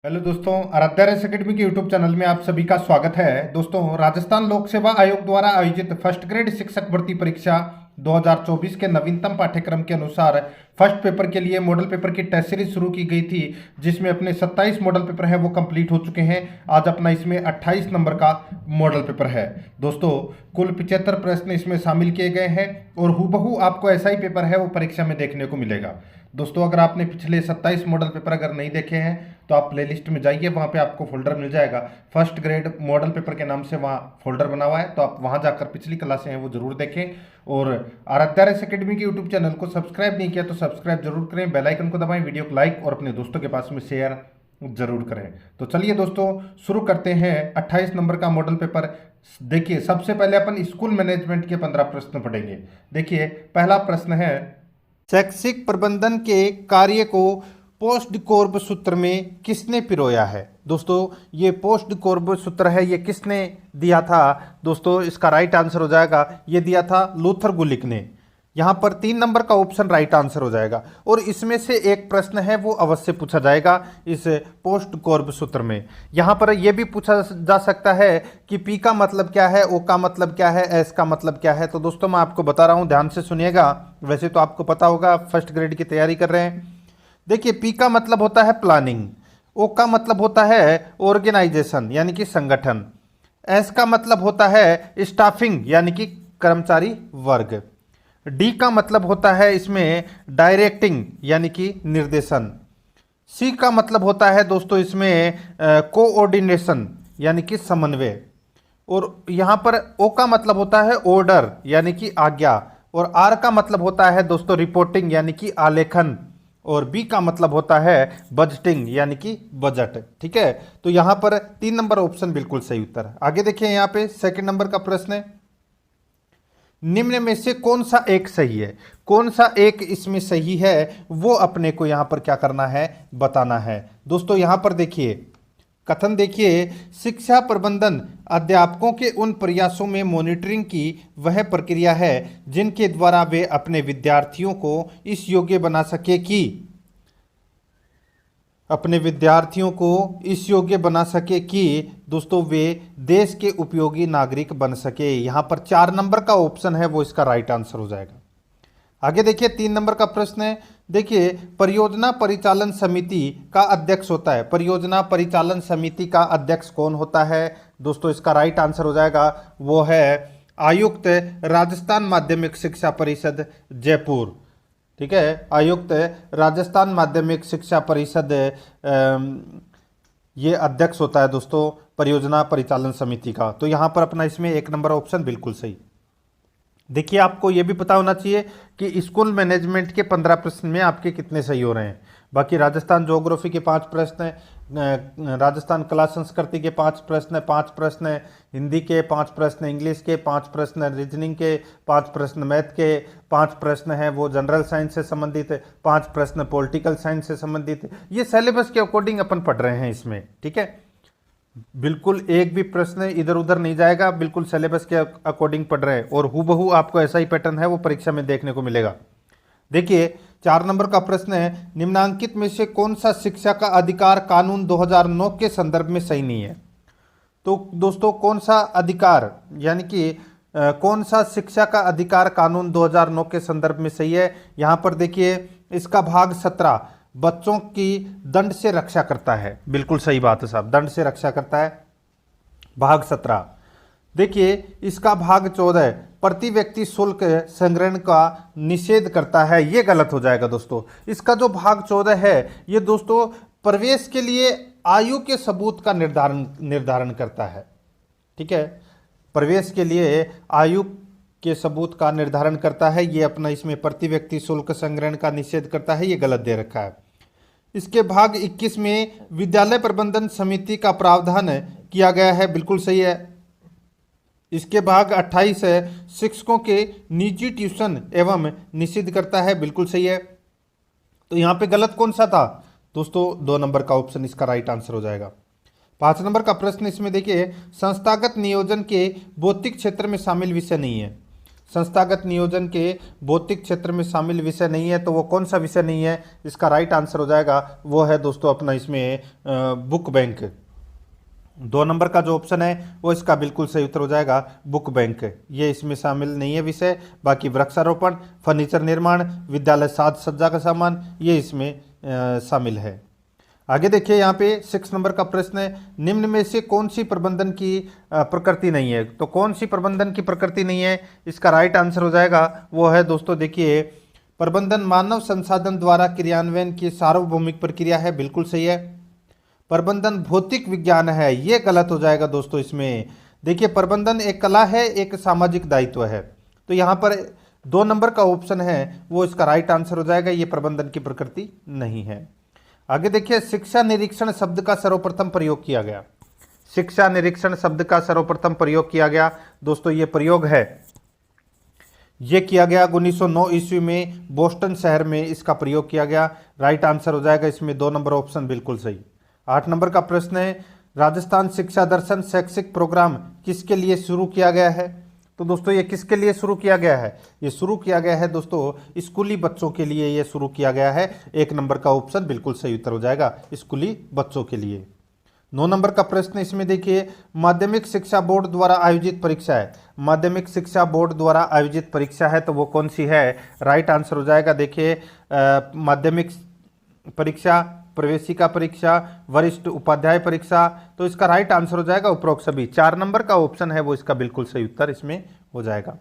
Hello दोस्तों, Aaradhya race academy के YouTube channel में आप सभी का स्वागत है। दोस्तों, राजस्थान लोक सेवा आयोग द्वारा आयोजित फर्स्ट ग्रेड शिक्षक भर्ती परीक्षा 2024 के नवीनतम पाठ्यक्रम के अनुसार फर्स्ट पेपर के लिए मॉडल पेपर की टेस्ट सीरीज शुरू की गई थी, जिसमें अपने 27 मॉडल पेपर हैं वो कंप्लीट हो चुके हैं। आज अपना इसमें 28 नंबर का मॉडल पेपर है। दोस्तों, कुल 75 प्रश्न इसमें शामिल किए गए हैं और हूबहू आपको ऐसा ही पेपर है वो परीक्षा में देखने को मिलेगा। दोस्तों, अगर आपने पिछले 27 मॉडल पेपर अगर नहीं देखे हैं तो आप प्लेलिस्ट में जाइए, वहाँ पे आपको फोल्डर मिल जाएगा। फर्स्ट ग्रेड मॉडल पेपर के नाम से वहाँ फोल्डर बना हुआ है, तो आप वहाँ जाकर पिछली क्लासें हैं वो जरूर देखें। और आराध्या रेस एकेडमी के यूट्यूब चैनल को सब्सक्राइब नहीं किया तो सब्सक्राइब जरूर करें, बेल आइकन को दबाएं, वीडियो को लाइक और अपने दोस्तों के पास में शेयर जरूर करें। तो चलिए दोस्तों, शुरू करते हैं 28 नंबर का मॉडल पेपर। देखिए, सबसे पहले अपन स्कूल मैनेजमेंट के 15 प्रश्न पढ़ेंगे। देखिए, पहला प्रश्न है, शैक्षिक प्रबंधन के कार्य को पोस्ट कोर्ब सूत्र में किसने पिरोया है। दोस्तों, ये पोस्ट कोर्ब सूत्र है, ये किसने दिया था। दोस्तों, इसका राइट आंसर हो जाएगा, ये दिया था लूथर गुलिक ने। यहाँ पर 3 नंबर का ऑप्शन राइट आंसर हो जाएगा। और इसमें से एक प्रश्न है वो अवश्य पूछा जाएगा इस पोस्ट कोर्ब सूत्र में। यहाँ पर यह भी पूछा जा सकता है कि पी का मतलब क्या है, ओ का मतलब क्या है, एस का मतलब क्या है। तो दोस्तों, मैं आपको बता रहा हूँ, ध्यान से सुनिएगा। वैसे तो आपको पता होगा, फर्स्ट ग्रेड की तैयारी कर रहे हैं। देखिए, पी का मतलब होता है प्लानिंग, ओ का मतलब होता है ऑर्गेनाइजेशन यानी कि संगठन, एस का मतलब होता है स्टाफिंग यानी कि कर्मचारी वर्ग, डी का मतलब होता है इसमें डायरेक्टिंग यानी कि निर्देशन, सी का मतलब होता है दोस्तों इसमें कोऑर्डिनेशन यानी कि समन्वय, और यहाँ पर ओ का मतलब होता है ऑर्डर यानी कि आज्ञा, और आर का मतलब होता है दोस्तों रिपोर्टिंग यानी कि आलेखन, और बी का मतलब होता है बजटिंग यानी कि बजट। ठीक है, तो यहाँ पर 3 नंबर ऑप्शन बिल्कुल सही उत्तर। आगे देखिए, यहाँ पे सेकंड नंबर का प्रश्न है, निम्न में से कौन सा एक सही है। कौन सा एक इसमें सही है वो अपने को यहां पर क्या करना है, बताना है। दोस्तों, यहां पर देखिए कथन, देखिए, शिक्षा प्रबंधन अध्यापकों के उन प्रयासों में मॉनिटरिंग की वह प्रक्रिया है जिनके द्वारा वे अपने विद्यार्थियों को इस योग्य बना सके कि दोस्तों वे देश के उपयोगी नागरिक बन सके। यहां पर 4 नंबर का ऑप्शन है वो इसका राइट आंसर हो जाएगा। आगे देखिए, 3 नंबर का प्रश्न है, देखिए, परियोजना परिचालन समिति का अध्यक्ष होता है। परियोजना परिचालन समिति का अध्यक्ष कौन होता है। दोस्तों, इसका राइट आंसर हो जाएगा, वो है आयुक्त, राजस्थान माध्यमिक शिक्षा परिषद जयपुर। ठीक है, आयुक्त, राजस्थान माध्यमिक शिक्षा परिषद, ये अध्यक्ष होता है दोस्तों परियोजना परिचालन समिति का। तो यहाँ पर अपना इसमें 1 नंबर ऑप्शन बिल्कुल सही। देखिए, आपको ये भी पता होना चाहिए कि स्कूल मैनेजमेंट के 15 प्रश्न में आपके कितने सही हो रहे हैं। बाकी राजस्थान ज्योग्राफी के 5 प्रश्न हैं, राजस्थान कला संस्कृति के 5 प्रश्न हैं, 5 प्रश्न हैं, हिंदी के 5 प्रश्न, इंग्लिश के 5 प्रश्न, रीजनिंग के 5 प्रश्न, मैथ के 5 प्रश्न हैं वो जनरल साइंस से संबंधित, 5 प्रश्न पॉलिटिकल साइंस से संबंधित। ये सिलेबस के अकॉर्डिंग अपन पढ़ रहे हैं इसमें। ठीक है, बिल्कुल एक भी प्रश्न इधर उधर नहीं जाएगा, बिल्कुल सिलेबस के अकॉर्डिंग पढ़ रहे हैं और हूबहू आपको ऐसा ही पैटर्न है वो परीक्षा में देखने को मिलेगा। देखिए, 4 नंबर का प्रश्न है, निम्नांकित में से कौन सा शिक्षा का अधिकार कानून 2009 के संदर्भ में सही नहीं है। तो दोस्तों, कौन सा अधिकार यानी कि कौन सा शिक्षा का अधिकार कानून 2009 के संदर्भ में सही है। यहां पर देखिए, इसका भाग 17 बच्चों की दंड से रक्षा करता है। बिल्कुल सही बात है साहब, दंड से रक्षा करता है, भाग 17। देखिए, इसका भाग 14 प्रति व्यक्ति शुल्क संग्रहण का निषेध करता है। ये गलत हो जाएगा दोस्तों। इसका जो भाग 14 है ये दोस्तों प्रवेश के लिए आयु के सबूत का निर्धारण करता है। ठीक है, प्रवेश के लिए आयु के सबूत का निर्धारण करता है। ये अपना इसमें प्रति व्यक्ति शुल्क संग्रहण का निषेध करता है, ये गलत दे रखा है। इसके भाग 21 में विद्यालय प्रबंधन समिति का प्रावधान किया गया है, बिल्कुल सही है। इसके भाग 28 है, शिक्षकों के निजी ट्यूशन एवं निषिद्ध करता है, बिल्कुल सही है। तो यहाँ पे गलत कौन सा था दोस्तों, 2 नंबर का ऑप्शन इसका राइट आंसर हो जाएगा। 5 नंबर का प्रश्न इसमें देखिए, संस्थागत नियोजन के भौतिक क्षेत्र में शामिल विषय नहीं है। संस्थागत नियोजन के भौतिक क्षेत्र में शामिल विषय नहीं है, तो वो कौन सा विषय नहीं है? इसका राइट आंसर हो जाएगा वो है दोस्तों अपना इसमें बुक बैंक। 2 नंबर का जो ऑप्शन है वो इसका बिल्कुल सही उत्तर हो जाएगा बुक बैंक। ये इसमें शामिल नहीं है विषय। बाकी वृक्षारोपण, फर्नीचर निर्माण, विद्यालय साज सज्जा का सामान, ये इसमें शामिल है। आगे देखिए यहाँ पे 6 नंबर का प्रश्न है, निम्न में से कौन सी प्रबंधन की प्रकृति नहीं है? तो कौन सी प्रबंधन की प्रकृति नहीं है? इसका राइट आंसर हो जाएगा वो है दोस्तों देखिए प्रबंधन मानव संसाधन द्वारा क्रियान्वयन की सार्वभौमिक प्रक्रिया है, बिल्कुल सही है। प्रबंधन भौतिक विज्ञान है, ये गलत हो जाएगा दोस्तों। इसमें देखिए प्रबंधन एक कला है, एक सामाजिक दायित्व है, तो यहाँ पर 2 नंबर का ऑप्शन है वो इसका राइट आंसर हो जाएगा, ये प्रबंधन की प्रकृति नहीं है। आगे देखिए शिक्षा निरीक्षण शब्द का सर्वप्रथम प्रयोग किया गया। शिक्षा निरीक्षण शब्द का सर्वप्रथम प्रयोग किया गया दोस्तों, ये प्रयोग है ये किया गया 1909 ईस्वी में बोस्टन शहर में इसका प्रयोग किया गया। राइट आंसर हो जाएगा इसमें 2 नंबर ऑप्शन बिल्कुल सही। 8 नंबर का प्रश्न है, राजस्थान शिक्षा दर्शन शैक्षिक प्रोग्राम किसके लिए शुरू किया गया है? तो दोस्तों ये किसके लिए शुरू किया गया है? ये शुरू किया गया है दोस्तों स्कूली बच्चों के लिए ये शुरू किया गया है। 1 नंबर का ऑप्शन बिल्कुल सही उत्तर हो जाएगा, स्कूली बच्चों के लिए। 9 नंबर का प्रश्न इसमें देखिए माध्यमिक शिक्षा बोर्ड द्वारा आयोजित परीक्षा है। माध्यमिक शिक्षा बोर्ड द्वारा आयोजित परीक्षा है तो वो कौन सी है? राइट आंसर हो जाएगा देखिए माध्यमिक परीक्षा, प्रवेशिका परीक्षा, वरिष्ठ उपाध्याय परीक्षा, तो इसका राइट आंसर हो जाएगा उपरोक्त सभी। 4 नंबर का ऑप्शन है वो इसका बिल्कुल सही उत्तर इसमें हो जाएगा।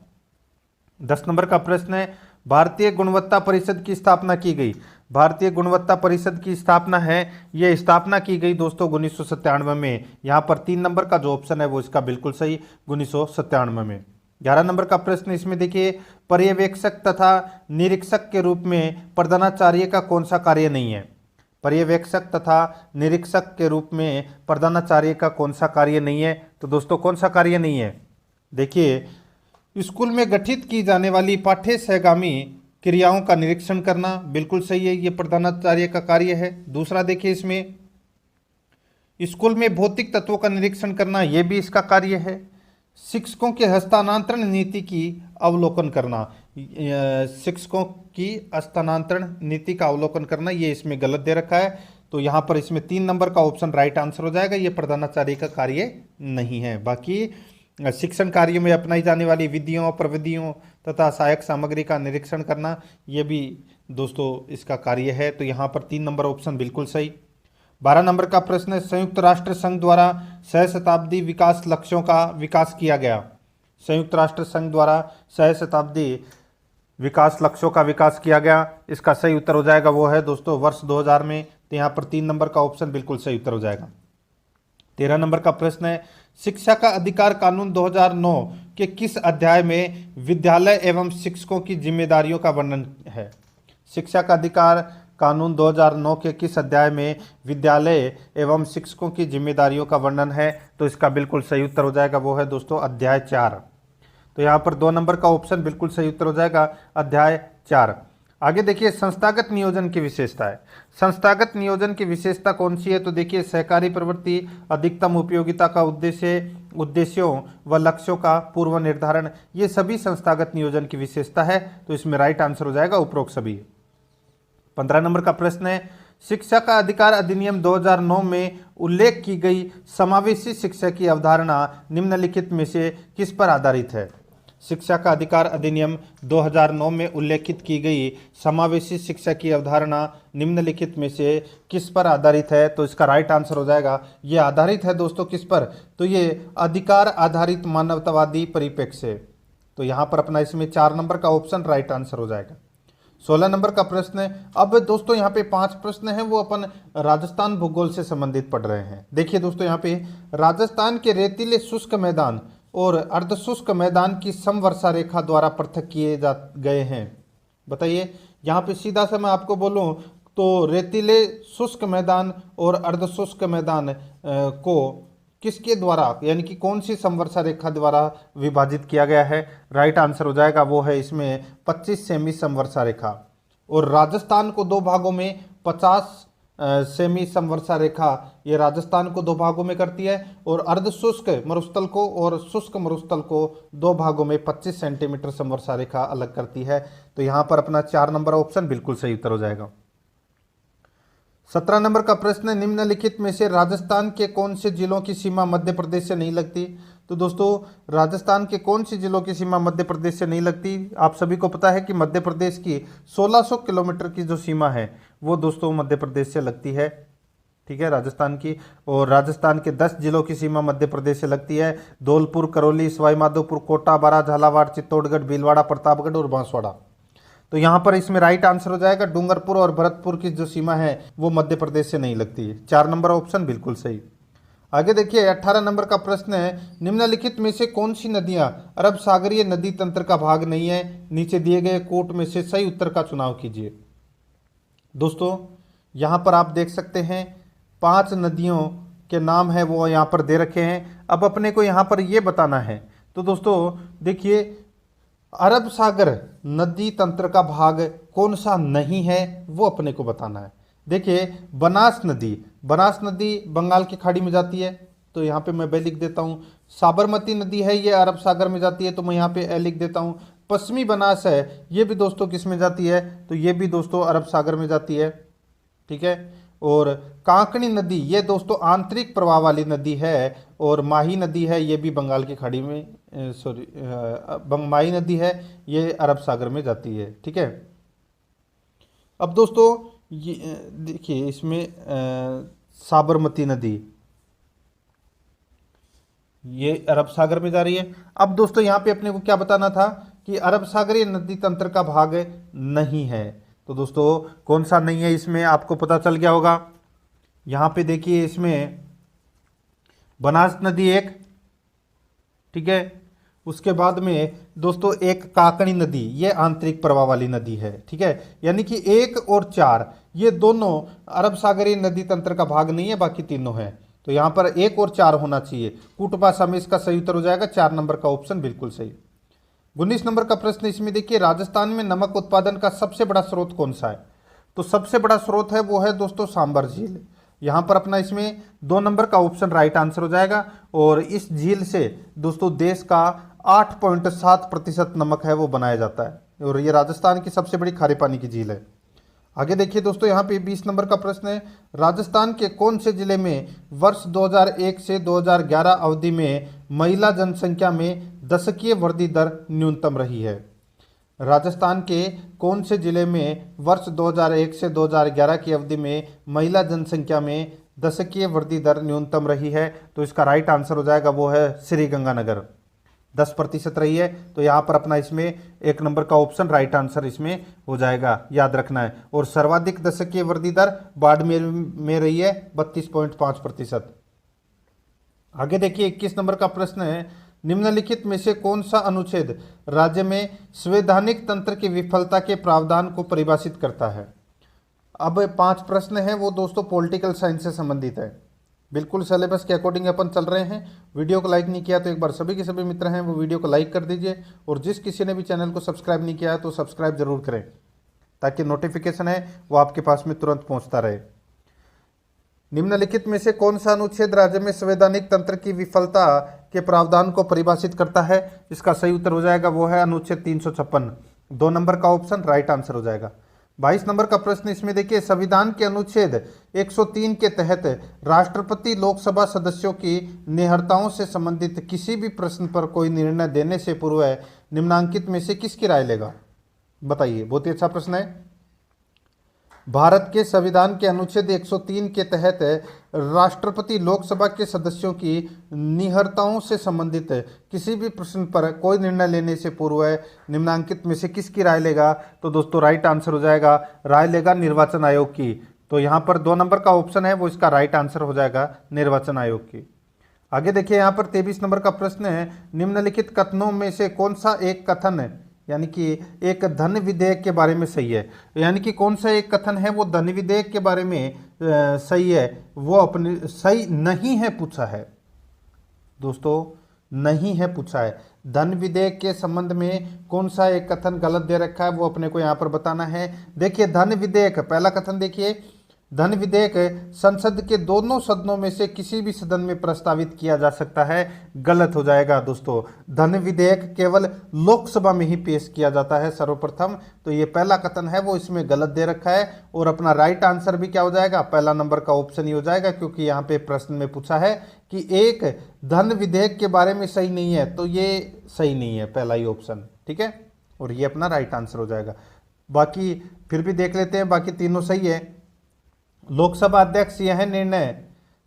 10 नंबर का प्रश्न है, भारतीय गुणवत्ता परिषद की स्थापना की गई। भारतीय गुणवत्ता परिषद की स्थापना है, ये स्थापना की गई दोस्तों 1997 में। यहाँ पर 3 नंबर का जो ऑप्शन है वो इसका बिल्कुल सही 1997 में। 11 नंबर का प्रश्न इसमें देखिए पर्यवेक्षक तथा निरीक्षक के रूप में प्रधानाचार्य का कौन सा कार्य नहीं है? पर्यवेक्षक तथा निरीक्षक के रूप में प्रधानाचार्य का कौन सा कार्य नहीं है? तो दोस्तों कौन सा कार्य नहीं है? देखिए स्कूल में गठित की जाने वाली पाठ्य सहगामी क्रियाओं का निरीक्षण करना, बिल्कुल सही है, ये प्रधानाचार्य का कार्य है। दूसरा देखिए इसमें स्कूल में भौतिक तत्वों का निरीक्षण करना, ये भी इसका कार्य है। शिक्षकों के हस्तांतरण नीति की अवलोकन करना, शिक्षकों की हस्तांतरण नीति का अवलोकन करना, ये इसमें गलत दे रखा है, तो यहाँ पर इसमें 3 नंबर का ऑप्शन राइट आंसर हो जाएगा, ये प्रधानाचार्य का कार्य नहीं है। बाकी शिक्षण कार्य में अपनाई जाने वाली विधियों, प्रविधियों तथा सहायक सामग्री का निरीक्षण करना, ये भी दोस्तों इसका कार्य है, तो यहाँ पर 3 नंबर ऑप्शन बिल्कुल सही। 12 नंबर का प्रश्न है, संयुक्त राष्ट्र संघ द्वारा सहस्त्राब्दी विकास लक्ष्यों का विकास किया गया। संयुक्त राष्ट्र संघ द्वारा सहस्त्राब्दी विकास लक्ष्यों का विकास किया गया, इसका सही उत्तर हो जाएगा वो है दोस्तों वर्ष 2000 में, तो यहाँ पर 3 नंबर का ऑप्शन बिल्कुल सही उत्तर हो जाएगा। 13 नंबर का प्रश्न है, शिक्षा का अधिकार कानून 2009 के किस अध्याय में विद्यालय एवं शिक्षकों की जिम्मेदारियों का वर्णन है? शिक्षा का अधिकार कानून 2009 के किस अध्याय में विद्यालय एवं शिक्षकों की जिम्मेदारियों का वर्णन है? तो इसका बिल्कुल सही उत्तर हो जाएगा वो है दोस्तों अध्याय 4। तो यहाँ पर 2 नंबर का ऑप्शन बिल्कुल सही उत्तर हो जाएगा अध्याय 4। आगे देखिए संस्थागत नियोजन की विशेषता है। संस्थागत नियोजन की विशेषता कौन सी है? तो देखिए सहकारी प्रवृत्ति, अधिकतम उपयोगिता का उद्देश्यों व लक्ष्यों का पूर्व निर्धारण, ये सभी संस्थागत नियोजन की विशेषता है, तो इसमें राइट आंसर हो जाएगा उपरोक्त सभी। 15 नंबर का प्रश्न है, शिक्षा का अधिकार अधिनियम 2009 में उल्लेख की गई समावेशी शिक्षा की अवधारणा निम्नलिखित में से किस पर आधारित है? शिक्षा का अधिकार अधिनियम 2009 में उल्लेखित की गई समावेशी शिक्षा की अवधारणा निम्नलिखित में से किस पर आधारित है? तो इसका राइट आंसर हो जाएगा, ये आधारित है दोस्तों किस पर? तो ये अधिकार आधारित मानवतावादी परिप्रेक्ष्य, तो यहाँ पर अपना इसमें 4 नंबर का ऑप्शन राइट आंसर हो जाएगा। 16 नंबर का प्रश्न है, अब दोस्तों यहाँ पे 5 प्रश्न हैं वो अपन राजस्थान भूगोल से संबंधित पढ़ रहे हैं। देखिए दोस्तों यहाँ पे राजस्थान के रेतीले शुष्क मैदान और अर्धशुष्क मैदान की समवर्षा रेखा द्वारा पृथक किए जा गए हैं। बताइए यहाँ पे सीधा सा मैं आपको बोलूँ तो रेतीले शुष्क मैदान और अर्धशुष्क मैदान को किसके द्वारा यानी कि कौन सी समवर्षा रेखा द्वारा विभाजित किया गया है? राइट आंसर हो जाएगा वो है इसमें 25 सेमी समवर्षा रेखा। और राजस्थान को 2 भागों में 50 सेमी समवर्षा रेखा ये राजस्थान को दो भागों में करती है, और अर्ध शुष्क मरुस्थल को और शुष्क मरुस्थल को दो भागों में 25 सेंटीमीटर समवर्षा रेखा अलग करती है। तो यहाँ पर अपना 4 नंबर ऑप्शन बिल्कुल सही उत्तर हो जाएगा। 17 नंबर का प्रश्न है, निम्नलिखित में से राजस्थान के कौन से जिलों की सीमा मध्य प्रदेश से नहीं लगती। तो दोस्तों राजस्थान के कौन से जिलों की सीमा मध्य प्रदेश से नहीं लगती। आप सभी को पता है कि मध्य प्रदेश की 1600 किलोमीटर की जो सीमा है वो दोस्तों मध्य प्रदेश से लगती है, ठीक है, राजस्थान की। और राजस्थान के 10 जिलों की सीमा मध्य प्रदेश से लगती है, धौलपुर, करौली, सवाई माधोपुर, कोटा, बारा, झालावाड़, चित्तौड़गढ़, भीलवाड़ा, प्रतापगढ़ और बांसवाड़ा। तो यहाँ पर इसमें राइट आंसर हो जाएगा डूंगरपुर और भरतपुर की जो सीमा है वो मध्य प्रदेश से नहीं लगती है। 4 नंबर ऑप्शन बिल्कुल सही। आगे देखिए 18 नंबर का प्रश्न है, निम्नलिखित में से कौन सी नदियां अरब सागरीय नदी तंत्र का भाग नहीं है। नीचे दिए गए कोट में से सही उत्तर का चुनाव कीजिए। दोस्तों यहाँ पर आप देख सकते हैं 5 नदियों के नाम है वो यहाँ पर दे रखे हैं। अब अपने को यहाँ पर ये बताना है, तो दोस्तों देखिए अरब सागर नदी तंत्र का भाग कौन सा नहीं है वो अपने को बताना है। देखिए बनास नदी बंगाल की खाड़ी में जाती है, तो यहाँ पे मैं ब लिख देता हूँ। साबरमती नदी है ये अरब सागर में जाती है, तो मैं यहाँ पे ए लिख देता हूँ। पश्चिमी बनास है ये भी दोस्तों किस में जाती है, तो ये भी दोस्तों अरब सागर में जाती है, ठीक है। और कांकणी नदी ये दोस्तों आंतरिक प्रवाह वाली नदी है, और माही नदी है ये भी बंगाल की खाड़ी में माही नदी है ये अरब सागर में जाती है, ठीक है। अब दोस्तों ये देखिए इसमें साबरमती नदी ये अरब सागर में जा रही है। अब दोस्तों यहाँ पे अपने को क्या बताना था कि अरब सागरीय नदी तंत्र का भाग नहीं है। तो दोस्तों कौन सा नहीं है इसमें आपको पता चल गया होगा। यहाँ पे देखिए इसमें बनास नदी एक, ठीक है, उसके बाद में दोस्तों एक काकणी नदी ये आंतरिक प्रवाह वाली नदी है, ठीक है। यानी कि 1 और 4 ये दोनों अरब सागरीय नदी तंत्र का भाग नहीं है, बाकी तीनों हैं। तो यहाँ पर 1 और 4 होना चाहिए। कूट भाषा में इसका सही उत्तर हो जाएगा 4 नंबर का ऑप्शन बिल्कुल सही। 19 नंबर का प्रश्न इसमें देखिए राजस्थान में नमक उत्पादन का सबसे बड़ा स्रोत कौन सा है। तो सबसे बड़ा स्रोत है वो है दोस्तों सांबर झील। यहाँ पर अपना इसमें 2 नंबर का ऑप्शन राइट आंसर हो जाएगा। और इस झील से दोस्तों देश का 8.7% नमक है वो बनाया जाता है, और ये राजस्थान की सबसे बड़ी खारे पानी की झील है। आगे देखिए दोस्तों यहाँ पे 20 नंबर का प्रश्न है, राजस्थान के कौन से जिले में वर्ष 2001 से 2011 अवधि में महिला जनसंख्या में दशकीय वृद्धि दर न्यूनतम रही है। राजस्थान के कौन से जिले में वर्ष 2001 से 2011 की अवधि में महिला जनसंख्या में दशकीय वृद्धि दर न्यूनतम रही है। तो इसका राइट आंसर हो जाएगा वो है श्रीगंगानगर, 10% रही है। तो यहाँ पर अपना इसमें 1 नंबर का ऑप्शन राइट आंसर इसमें हो जाएगा, याद रखना है। और सर्वाधिक दशकीय वृद्धि दर बाड़मेर में रही है 32.5%। आगे देखिए 21 नंबर का प्रश्न है, निम्नलिखित में से कौन सा अनुच्छेद राज्य में संवैधानिक तंत्र की विफलता के प्रावधान को परिभाषित करता है। अब 5 प्रश्न हैं वो दोस्तों पॉलिटिकल साइंस से संबंधित है, बिल्कुल सिलेबस के अकॉर्डिंग अपन चल रहे हैं। वीडियो को लाइक नहीं किया तो एक बार सभी के सभी मित्र हैं वो वीडियो को लाइक कर दीजिए, और जिस किसी ने भी चैनल को सब्सक्राइब नहीं किया है तो सब्सक्राइब जरूर करें, ताकि नोटिफिकेशन है वो आपके पास में तुरंत पहुंचता रहे। निम्नलिखित में से कौन सा अनुच्छेद राज्य में संवैधानिक तंत्र की विफलता के प्रावधान को परिभाषित करता है। इसका सही उत्तर हो जाएगा वो है अनुच्छेद 356, 2 नंबर का ऑप्शन राइट आंसर हो जाएगा। 22 नंबर का प्रश्न इसमें देखिए, संविधान के अनुच्छेद 103 के तहत राष्ट्रपति लोकसभा सदस्यों की निहर्ताओं से संबंधित किसी भी प्रश्न पर कोई निर्णय देने से पूर्व निम्नांकित में से किसकी राय लेगा। बताइए, बहुत ही अच्छा प्रश्न है। भारत के संविधान के अनुच्छेद 103 के तहत राष्ट्रपति लोकसभा के सदस्यों की निहर्ताओं से संबंधित किसी भी प्रश्न पर कोई निर्णय लेने से पूर्व निम्नांकित में से किसकी राय लेगा। तो दोस्तों राइट आंसर हो जाएगा, राय लेगा निर्वाचन आयोग की। तो यहाँ पर 2 नंबर का ऑप्शन है वो इसका राइट आंसर हो जाएगा निर्वाचन आयोग की। आगे देखिए यहाँ पर 23 नंबर का प्रश्न है, निम्नलिखित कथनों में से कौन सा एक कथन यानी कि एक धन विधेयक के बारे में सही है। यानी कि कौन सा एक कथन है वो धन विधेयक के बारे में सही है, वो अपने सही नहीं है पूछा है। दोस्तों नहीं है पूछा है, धन विधेयक के संबंध में कौन सा एक कथन गलत दे रखा है वो अपने को यहाँ पर बताना है। देखिए धन विधेयक, पहला कथन देखिए, धन विधेयक संसद के दोनों सदनों में से किसी भी सदन में प्रस्तावित किया जा सकता है। गलत हो जाएगा दोस्तों, धन विधेयक केवल लोकसभा में ही पेश किया जाता है सर्वप्रथम। तो ये पहला कथन है वो इसमें गलत दे रखा है, और अपना राइट आंसर भी क्या हो जाएगा, पहला नंबर का ऑप्शन ही हो जाएगा, क्योंकि यहाँ पे प्रश्न में पूछा है कि एक धन विधेयक के बारे में सही नहीं है, तो ये सही नहीं है, पहला ही ऑप्शन, ठीक है, और ये अपना राइट आंसर हो जाएगा। बाकी फिर भी देख लेते हैं, बाकी तीनों सही है। लोकसभा अध्यक्ष यह निर्णय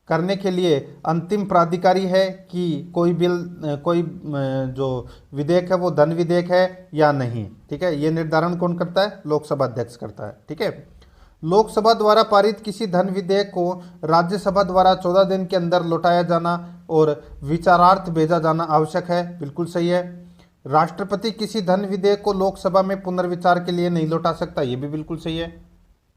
करने के लिए अंतिम प्राधिकारी है कि कोई जो विधेयक है वो धन विधेयक है या नहीं, ठीक है, ये निर्धारण कौन करता है, लोकसभा अध्यक्ष करता है, ठीक है। लोकसभा द्वारा पारित किसी धन विधेयक को राज्यसभा द्वारा 14 दिन के अंदर लौटाया जाना और विचारार्थ भेजा जाना आवश्यक है, बिल्कुल सही है। राष्ट्रपति किसी धन विधेयक को लोकसभा में पुनर्विचार के लिए नहीं लौटा सकता, ये भी बिल्कुल सही है,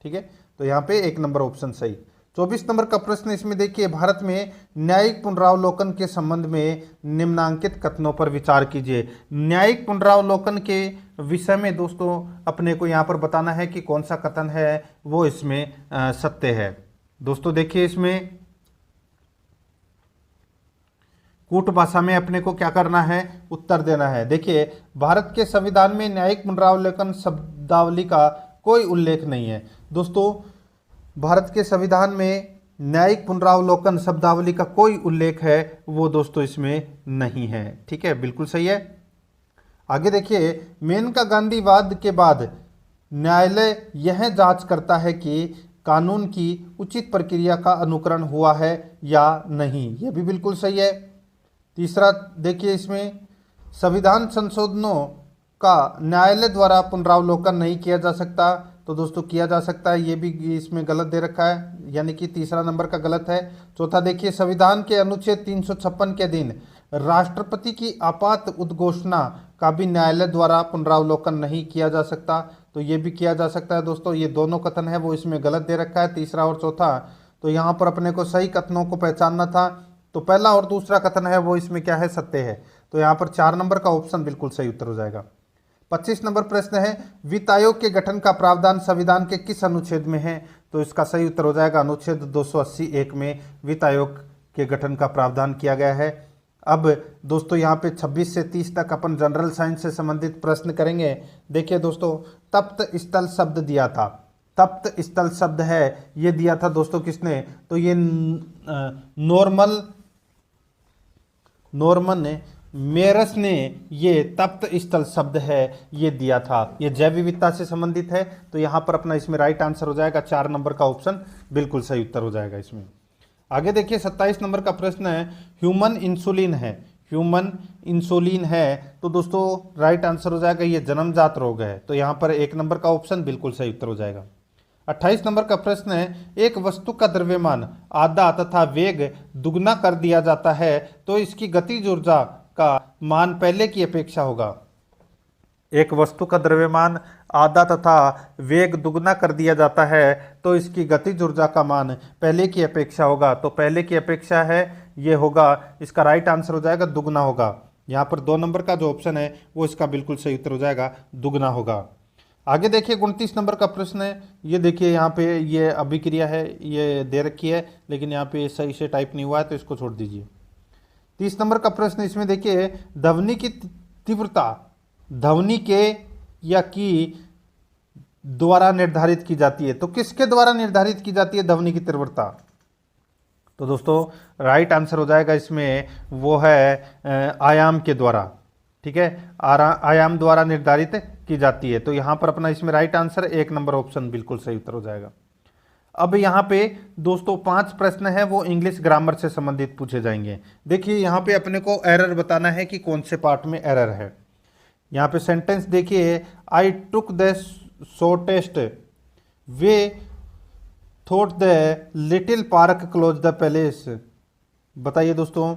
ठीक है, तो यहाँ पे एक नंबर ऑप्शन सही। 24 नंबर का प्रश्न इसमें देखिए, भारत में न्यायिक पुनरावलोकन के संबंध में निम्नांकित कथनों पर विचार कीजिए। न्यायिक पुनरावलोकन के विषय में दोस्तों अपने को यहाँ पर बताना है कि कौन सा कथन है वो इसमें सत्य है। दोस्तों देखिए, इसमें कूट भाषा में अपने को क्या करना है, उत्तर देना है। देखिए, भारत के संविधान में न्यायिक पुनरावलोकन शब्दावली का कोई उल्लेख नहीं है। दोस्तों, भारत के संविधान में न्यायिक पुनरावलोकन शब्दावली का कोई उल्लेख है वो दोस्तों इसमें नहीं है, ठीक है, बिल्कुल सही है। आगे देखिए, मेनका गांधीवाद के बाद न्यायालय यह जांच करता है कि कानून की उचित प्रक्रिया का अनुकरण हुआ है या नहीं, यह भी बिल्कुल सही है। तीसरा देखिए, इसमें संविधान संशोधनों का न्यायालय द्वारा पुनरावलोकन नहीं किया जा सकता, तो दोस्तों किया जा सकता है, ये भी इसमें गलत दे रखा है, यानी कि तीसरा नंबर का गलत है। चौथा देखिए, संविधान के अनुच्छेद 356 के अधीन राष्ट्रपति की आपात उद्घोषणा का भी न्यायालय द्वारा पुनरावलोकन नहीं किया जा सकता, तो ये भी किया जा सकता है। दोस्तों, ये दोनों कथन है वो इसमें गलत दे रखा है, तीसरा और चौथा। तो यहाँ पर अपने को सही कथनों को पहचानना था, तो पहला और दूसरा कथन है वो इसमें क्या है, सत्य है। तो यहाँ पर 4 नंबर का ऑप्शन बिल्कुल सही उत्तर हो जाएगा। 25 नंबर प्रश्न है, वित्त आयोग के गठन का प्रावधान संविधान के किस अनुच्छेद में है, तो इसका सही उत्तर हो जाएगा अनुच्छेद 280(1) में वित्त आयोग के गठन का प्रावधान किया गया है। अब दोस्तों यहाँ पे 26 से 30 तक अपन जनरल साइंस से संबंधित प्रश्न करेंगे। देखिए दोस्तों, तप्त स्थल शब्द दिया था, तप्त स्थल शब्द है ये दिया था दोस्तों किसने, तो ये नॉर्मन मेरस ने ये तप्त स्थल शब्द है ये दिया था। ये जैव विविधता से संबंधित है, तो यहाँ पर अपना इसमें राइट आंसर हो जाएगा 4 नंबर का ऑप्शन बिल्कुल सही उत्तर हो जाएगा इसमें। आगे देखिए, 27 नंबर का प्रश्न है, ह्यूमन इंसुलिन है, ह्यूमन इंसुलिन है, तो दोस्तों राइट आंसर हो जाएगा ये जन्मजात रोग है, तो यहाँ पर 1 नंबर का ऑप्शन बिल्कुल सही उत्तर हो जाएगा। 28 नंबर का प्रश्न है, एक वस्तु का द्रव्यमान आधा तथा वेग दुगना कर दिया जाता है तो इसकी गतिज ऊर्जा का मान पहले की अपेक्षा होगा। एक वस्तु का द्रव्यमान आधा तथा वेग दुगना कर दिया जाता है तो इसकी गतिज ऊर्जा का मान पहले की अपेक्षा होगा, तो पहले की अपेक्षा है ये होगा, इसका राइट आंसर हो जाएगा दुगना होगा। यहाँ पर 2 नंबर का जो ऑप्शन है वो इसका बिल्कुल सही उत्तर हो जाएगा, दुगना होगा। आगे देखिए, 29 नंबर का प्रश्न है, ये देखिए यहाँ पे ये अभिक्रिया है ये दे रखी है, लेकिन यहाँ पे सही से टाइप नहीं हुआ है तो इसको छोड़ दीजिए। 30 नंबर का प्रश्न इसमें देखिए, ध्वनि की तीव्रता ध्वनि के या की द्वारा निर्धारित की जाती है, तो किसके द्वारा निर्धारित की जाती है ध्वनि की तीव्रता, तो दोस्तों राइट आंसर हो जाएगा इसमें वो है आयाम के द्वारा, ठीक है, आयाम द्वारा निर्धारित की जाती है, तो यहाँ पर अपना इसमें राइट आंसर 1 नंबर ऑप्शन बिल्कुल सही उत्तर हो जाएगा। अब यहाँ पे दोस्तों 5 प्रश्न है वो इंग्लिश ग्रामर से संबंधित पूछे जाएंगे। देखिए यहाँ पे अपने को एरर बताना है कि कौन से पार्ट में एरर है। यहाँ पे सेंटेंस देखिए, I took the shortest way thought the little park close the palace, बताइए दोस्तों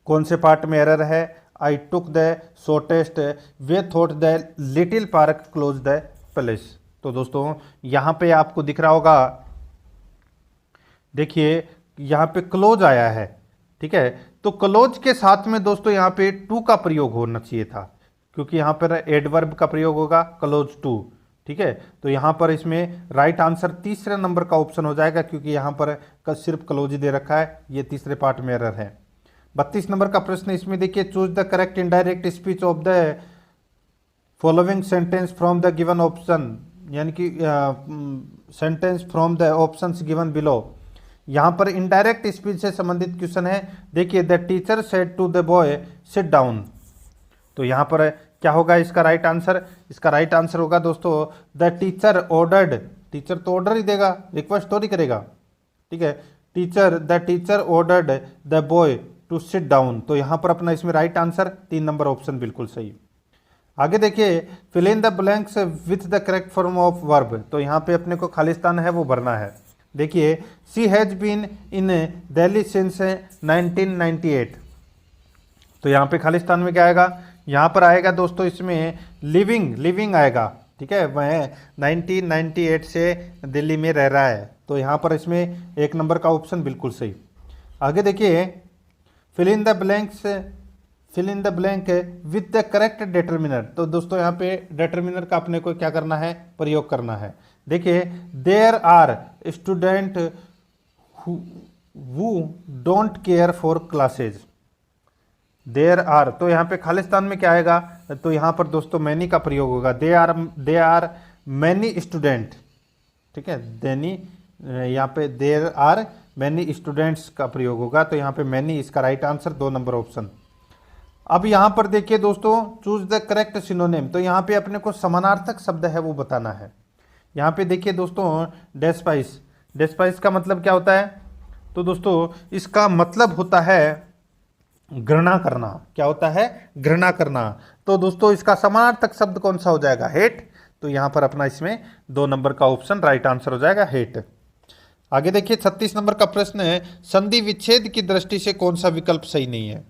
कौन से पार्ट में एरर है। I took the shortest way thought the little park close the palace, तो दोस्तों यहाँ पे आपको दिख रहा होगा, देखिए यहाँ पे क्लोज आया है, ठीक है, तो क्लोज के साथ में दोस्तों यहाँ पे टू का प्रयोग होना चाहिए था, क्योंकि यहाँ पर एडवर्ब का प्रयोग होगा क्लोज टू, ठीक है, तो यहाँ पर इसमें राइट आंसर तीसरे नंबर का ऑप्शन हो जाएगा, क्योंकि यहाँ पर सिर्फ क्लोज दे रखा है, ये तीसरे पार्ट में एरर है। 32 नंबर का प्रश्न इसमें देखिए, choose the correct indirect speech of the following sentence from the given option, यानी कि sentence from the options given below. यहाँ पर इनडायरेक्ट स्पीच से संबंधित क्वेश्चन है। देखिए, the teacher said to the boy sit down, तो यहाँ पर क्या होगा इसका राइट आंसर? इसका राइट आंसर होगा दोस्तों, द टीचर ऑर्डर्ड, टीचर तो ऑर्डर ही देगा, रिक्वेस्ट तो नहीं करेगा, ठीक है, the teacher ordered the boy to sit down, तो यहाँ पर अपना इसमें राइट आंसर 3 नंबर ऑप्शन बिल्कुल सही। आगे देखिए, fill in the blanks with the correct form of verb, तो यहाँ पे अपने को खालिस्तान है वो भरना है। देखिए, she has been in Delhi since 1998, तो यहाँ पे खालिस्तान में क्या आएगा? यहाँ पर आएगा दोस्तों इसमें लिविंग आएगा, ठीक है, वह 1998 से दिल्ली में रह रहा है, तो यहाँ पर इसमें 1 नंबर का ऑप्शन बिल्कुल सही। आगे देखिए, fill in the blank with the correct determiner, तो दोस्तों यहाँ पे डिटर्मिनर का अपने को क्या करना है? प्रयोग करना है। देखिए, there are student who don't care for classes, there are, तो यहाँ पे खालिस्तान में क्या आएगा? तो यहाँ पर दोस्तों मैनी का प्रयोग होगा, दे आर मैनी स्टूडेंट, ठीक है, यहाँ पे देयर आर मैनी स्टूडेंट्स का प्रयोग होगा, तो यहाँ पे मैनी इसका राइट आंसर 2 नंबर ऑप्शन। अब यहाँ पर देखिए दोस्तों, चूज द करेक्ट सिनोनिम, तो यहाँ पे अपने को समानार्थक शब्द है वो बताना है। यहाँ पे देखिए दोस्तों, डेस्पाइस का मतलब क्या होता है? तो दोस्तों इसका मतलब होता है घृणा करना। क्या होता है? घृणा करना। तो दोस्तों इसका समानार्थक शब्द कौन सा हो जाएगा? हेट, तो यहाँ पर अपना इसमें 2 नंबर का ऑप्शन राइट आंसर हो जाएगा, हेट। आगे देखिए, 36 नंबर का प्रश्न है, संधि विच्छेद की दृष्टि से कौन सा विकल्प सही नहीं है?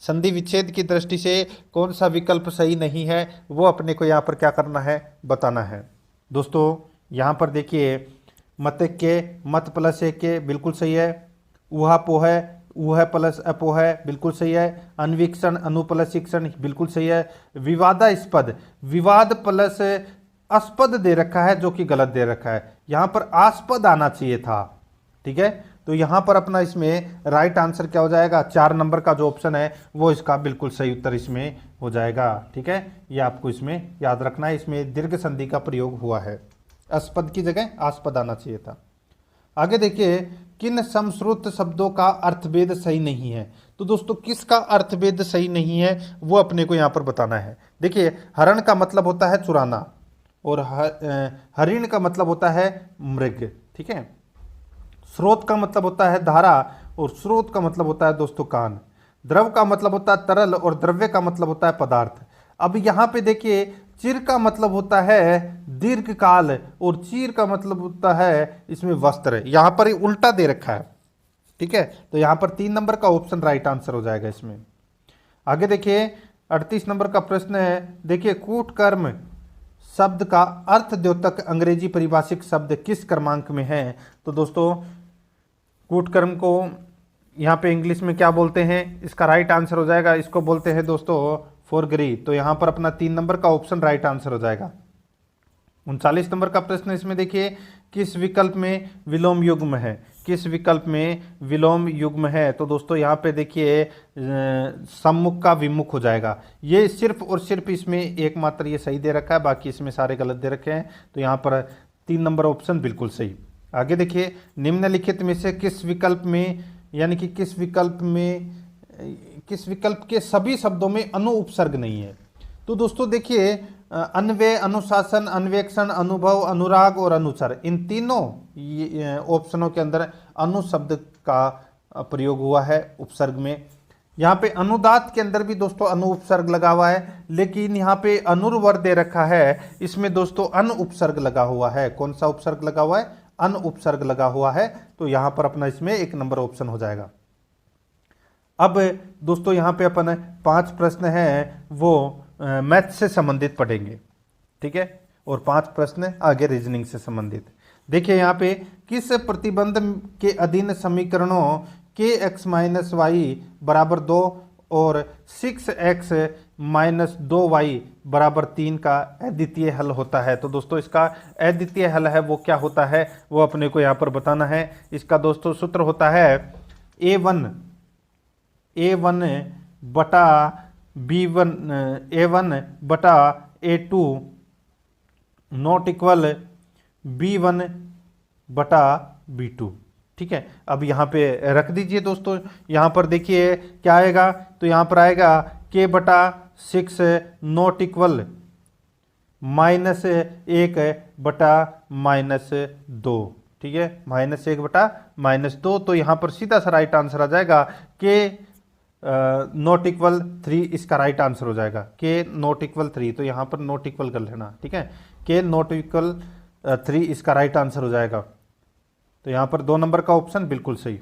संधि विच्छेद की दृष्टि से कौन सा विकल्प सही नहीं है, वो अपने को यहाँ पर क्या करना है? बताना है। दोस्तों यहाँ पर देखिए, मत के, मत प्लस एक के बिल्कुल सही है, ऊहापोह है, ऊह प्लस अपोह है बिल्कुल सही है, अन्वीक्षण, अनु प्लस शिक्षण बिल्कुल सही है, विवादास्पद, विवाद प्लस अस्पद दे रखा है जो कि गलत दे रखा है, यहाँ पर आस्पद आना चाहिए था, ठीक है, तो यहाँ पर अपना इसमें राइट आंसर क्या हो जाएगा? 4 नंबर का जो ऑप्शन है वो इसका बिल्कुल सही उत्तर इसमें हो जाएगा, ठीक है, ये आपको इसमें याद रखना है, इसमें दीर्घ संधि का प्रयोग हुआ है, अस्पद की जगह आस्पद आना चाहिए था। आगे देखिए, किन समश्रुत शब्दों का अर्थभेद सही नहीं है? तो दोस्तों किसका अर्थभेद सही नहीं है वो अपने को यहाँ पर बताना है। देखिए, हरण का मतलब होता है चुराना, और हरिण का मतलब होता है मृग, ठीक है, स्रोत का मतलब होता है धारा, और स्रोत का मतलब होता है दोस्तों कान, द्रव का मतलब होता है तरल, और द्रव्य का मतलब होता है पदार्थ। अब यहाँ पे देखिए, चिर का मतलब होता है दीर्घ काल, और चीर का मतलब होता है इसमें वस्त्र, यहाँ पर उल्टा दे रखा है, ठीक है, तो यहाँ पर 3 नंबर का ऑप्शन राइट आंसर हो जाएगा इसमें। आगे देखिए, 38 नंबर का प्रश्न है, देखिए, कूटकर्म शब्द का अर्थ द्योतक अंग्रेजी परिभाषिक शब्द किस क्रमांक में है? तो दोस्तों कूटकर्म को यहाँ पे इंग्लिश में क्या बोलते हैं? इसका राइट आंसर हो जाएगा, इसको बोलते हैं दोस्तों फोरगरी, तो यहाँ पर अपना 3 नंबर का ऑप्शन राइट आंसर हो जाएगा। 39 नंबर का प्रश्न इसमें देखिए, किस विकल्प में विलोम युग्म है? किस विकल्प में विलोम युग्म है? तो दोस्तों यहाँ पे देखिए, सम्मुख का विमुख हो जाएगा, ये सिर्फ और सिर्फ इसमें एकमात्र ये सही दे रखा है, बाकी इसमें सारे गलत दे रखे हैं, तो यहाँ पर 3 नंबर ऑप्शन बिल्कुल सही। आगे देखिए, निम्नलिखित में से किस विकल्प में, यानी कि किस विकल्प के सभी शब्दों में अनु उपसर्ग नहीं है? तो दोस्तों देखिए, अन्वय, अनुशासन, अन्वेक्षण, अनुभव, अनुराग और अनुचर, इन तीनों ऑप्शनों के अंदर अनु शब्द का प्रयोग हुआ है उपसर्ग में। यहाँ पे अनुदात के अंदर भी दोस्तों अनु उपसर्ग लगा हुआ है, लेकिन यहाँ पे अनुर्वर दे रखा है, इसमें दोस्तों अन उपसर्ग लगा हुआ है। कौन सा उपसर्ग लगा हुआ है? अन उपसर्ग लगा हुआ है, तो यहाँ पर अपना इसमें 1 नंबर ऑप्शन हो जाएगा। अब दोस्तों यहाँ पे अपन 5 प्रश्न हैं वो मैथ से संबंधित पढ़ेंगे, ठीक है, और 5 प्रश्न आगे रीजनिंग से संबंधित। देखिए यहाँ पे, किस प्रतिबंध के अधीन समीकरणों kx - y = 2 और 6x -2y बराबर 3 का अद्वितीय हल होता है। तो दोस्तों इसका अद्वितीय हल है वो क्या होता है वो अपने को यहाँ पर बताना है। इसका दोस्तों सूत्र होता है a1 बटा b1 a1 बटा a2 नॉट इक्वल b1 बटा b2। ठीक है, अब यहाँ पे रख दीजिए दोस्तों। यहाँ पर देखिए क्या आएगा, तो यहाँ पर आएगा k बटा 6 नॉट इक्वल -1 बटा -2। ठीक है, -1 बटा -2। तो यहाँ पर सीधा सा राइट आंसर आ जाएगा k नॉट इक्वल 3, इसका राइट आंसर हो जाएगा k नॉट इक्वल 3। तो यहाँ पर नॉट इक्वल कर लेना। ठीक है, k नॉट इक्वल 3 इसका राइट आंसर हो जाएगा। तो यहाँ पर 2 नंबर का ऑप्शन बिल्कुल सही।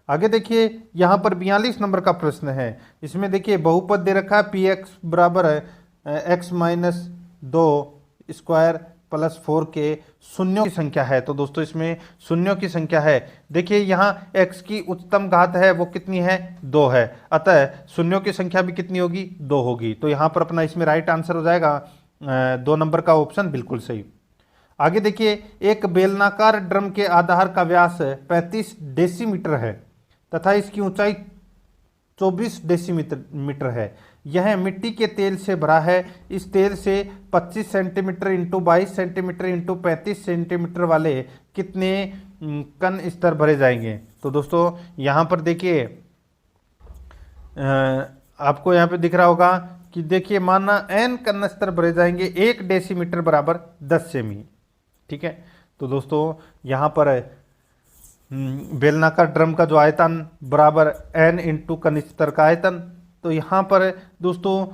आगे देखिए यहाँ पर 42 नंबर का प्रश्न है। इसमें देखिए बहुपद दे रखा है px बराबर x माइनस 2 स्क्वायर प्लस 4 के शून्यों की संख्या है। तो दोस्तों इसमें शून्यों की संख्या है। देखिए यहाँ x की उच्चतम घात है वो कितनी है, 2 है, अतः शून्यों की संख्या भी कितनी होगी, 2 होगी। तो यहाँ पर अपना इसमें राइट आंसर हो जाएगा 2 नंबर का ऑप्शन बिल्कुल सही। आगे देखिए एक बेलनाकार ड्रम के आधार का व्यास 35 डेसीमीटर है तथा इसकी ऊंचाई 24 डेसीमीटर है। यह मिट्टी के तेल से भरा है। इस तेल से 25 centimetre into 22 centimetre into 35 centimetre वाले कितने कण स्तर भरे जाएंगे। तो दोस्तों यहाँ पर देखिए आपको यहाँ पे दिख रहा होगा कि देखिए माना n कण स्तर भरे जाएंगे। 1 डेसीमीटर बराबर 10 सेमी। ठीक है, तो दोस्तों यहाँ पर बेलनाकार ड्रम का जो आयतन बराबर n इंटू कण स्तर का आयतन। तो यहाँ पर दोस्तों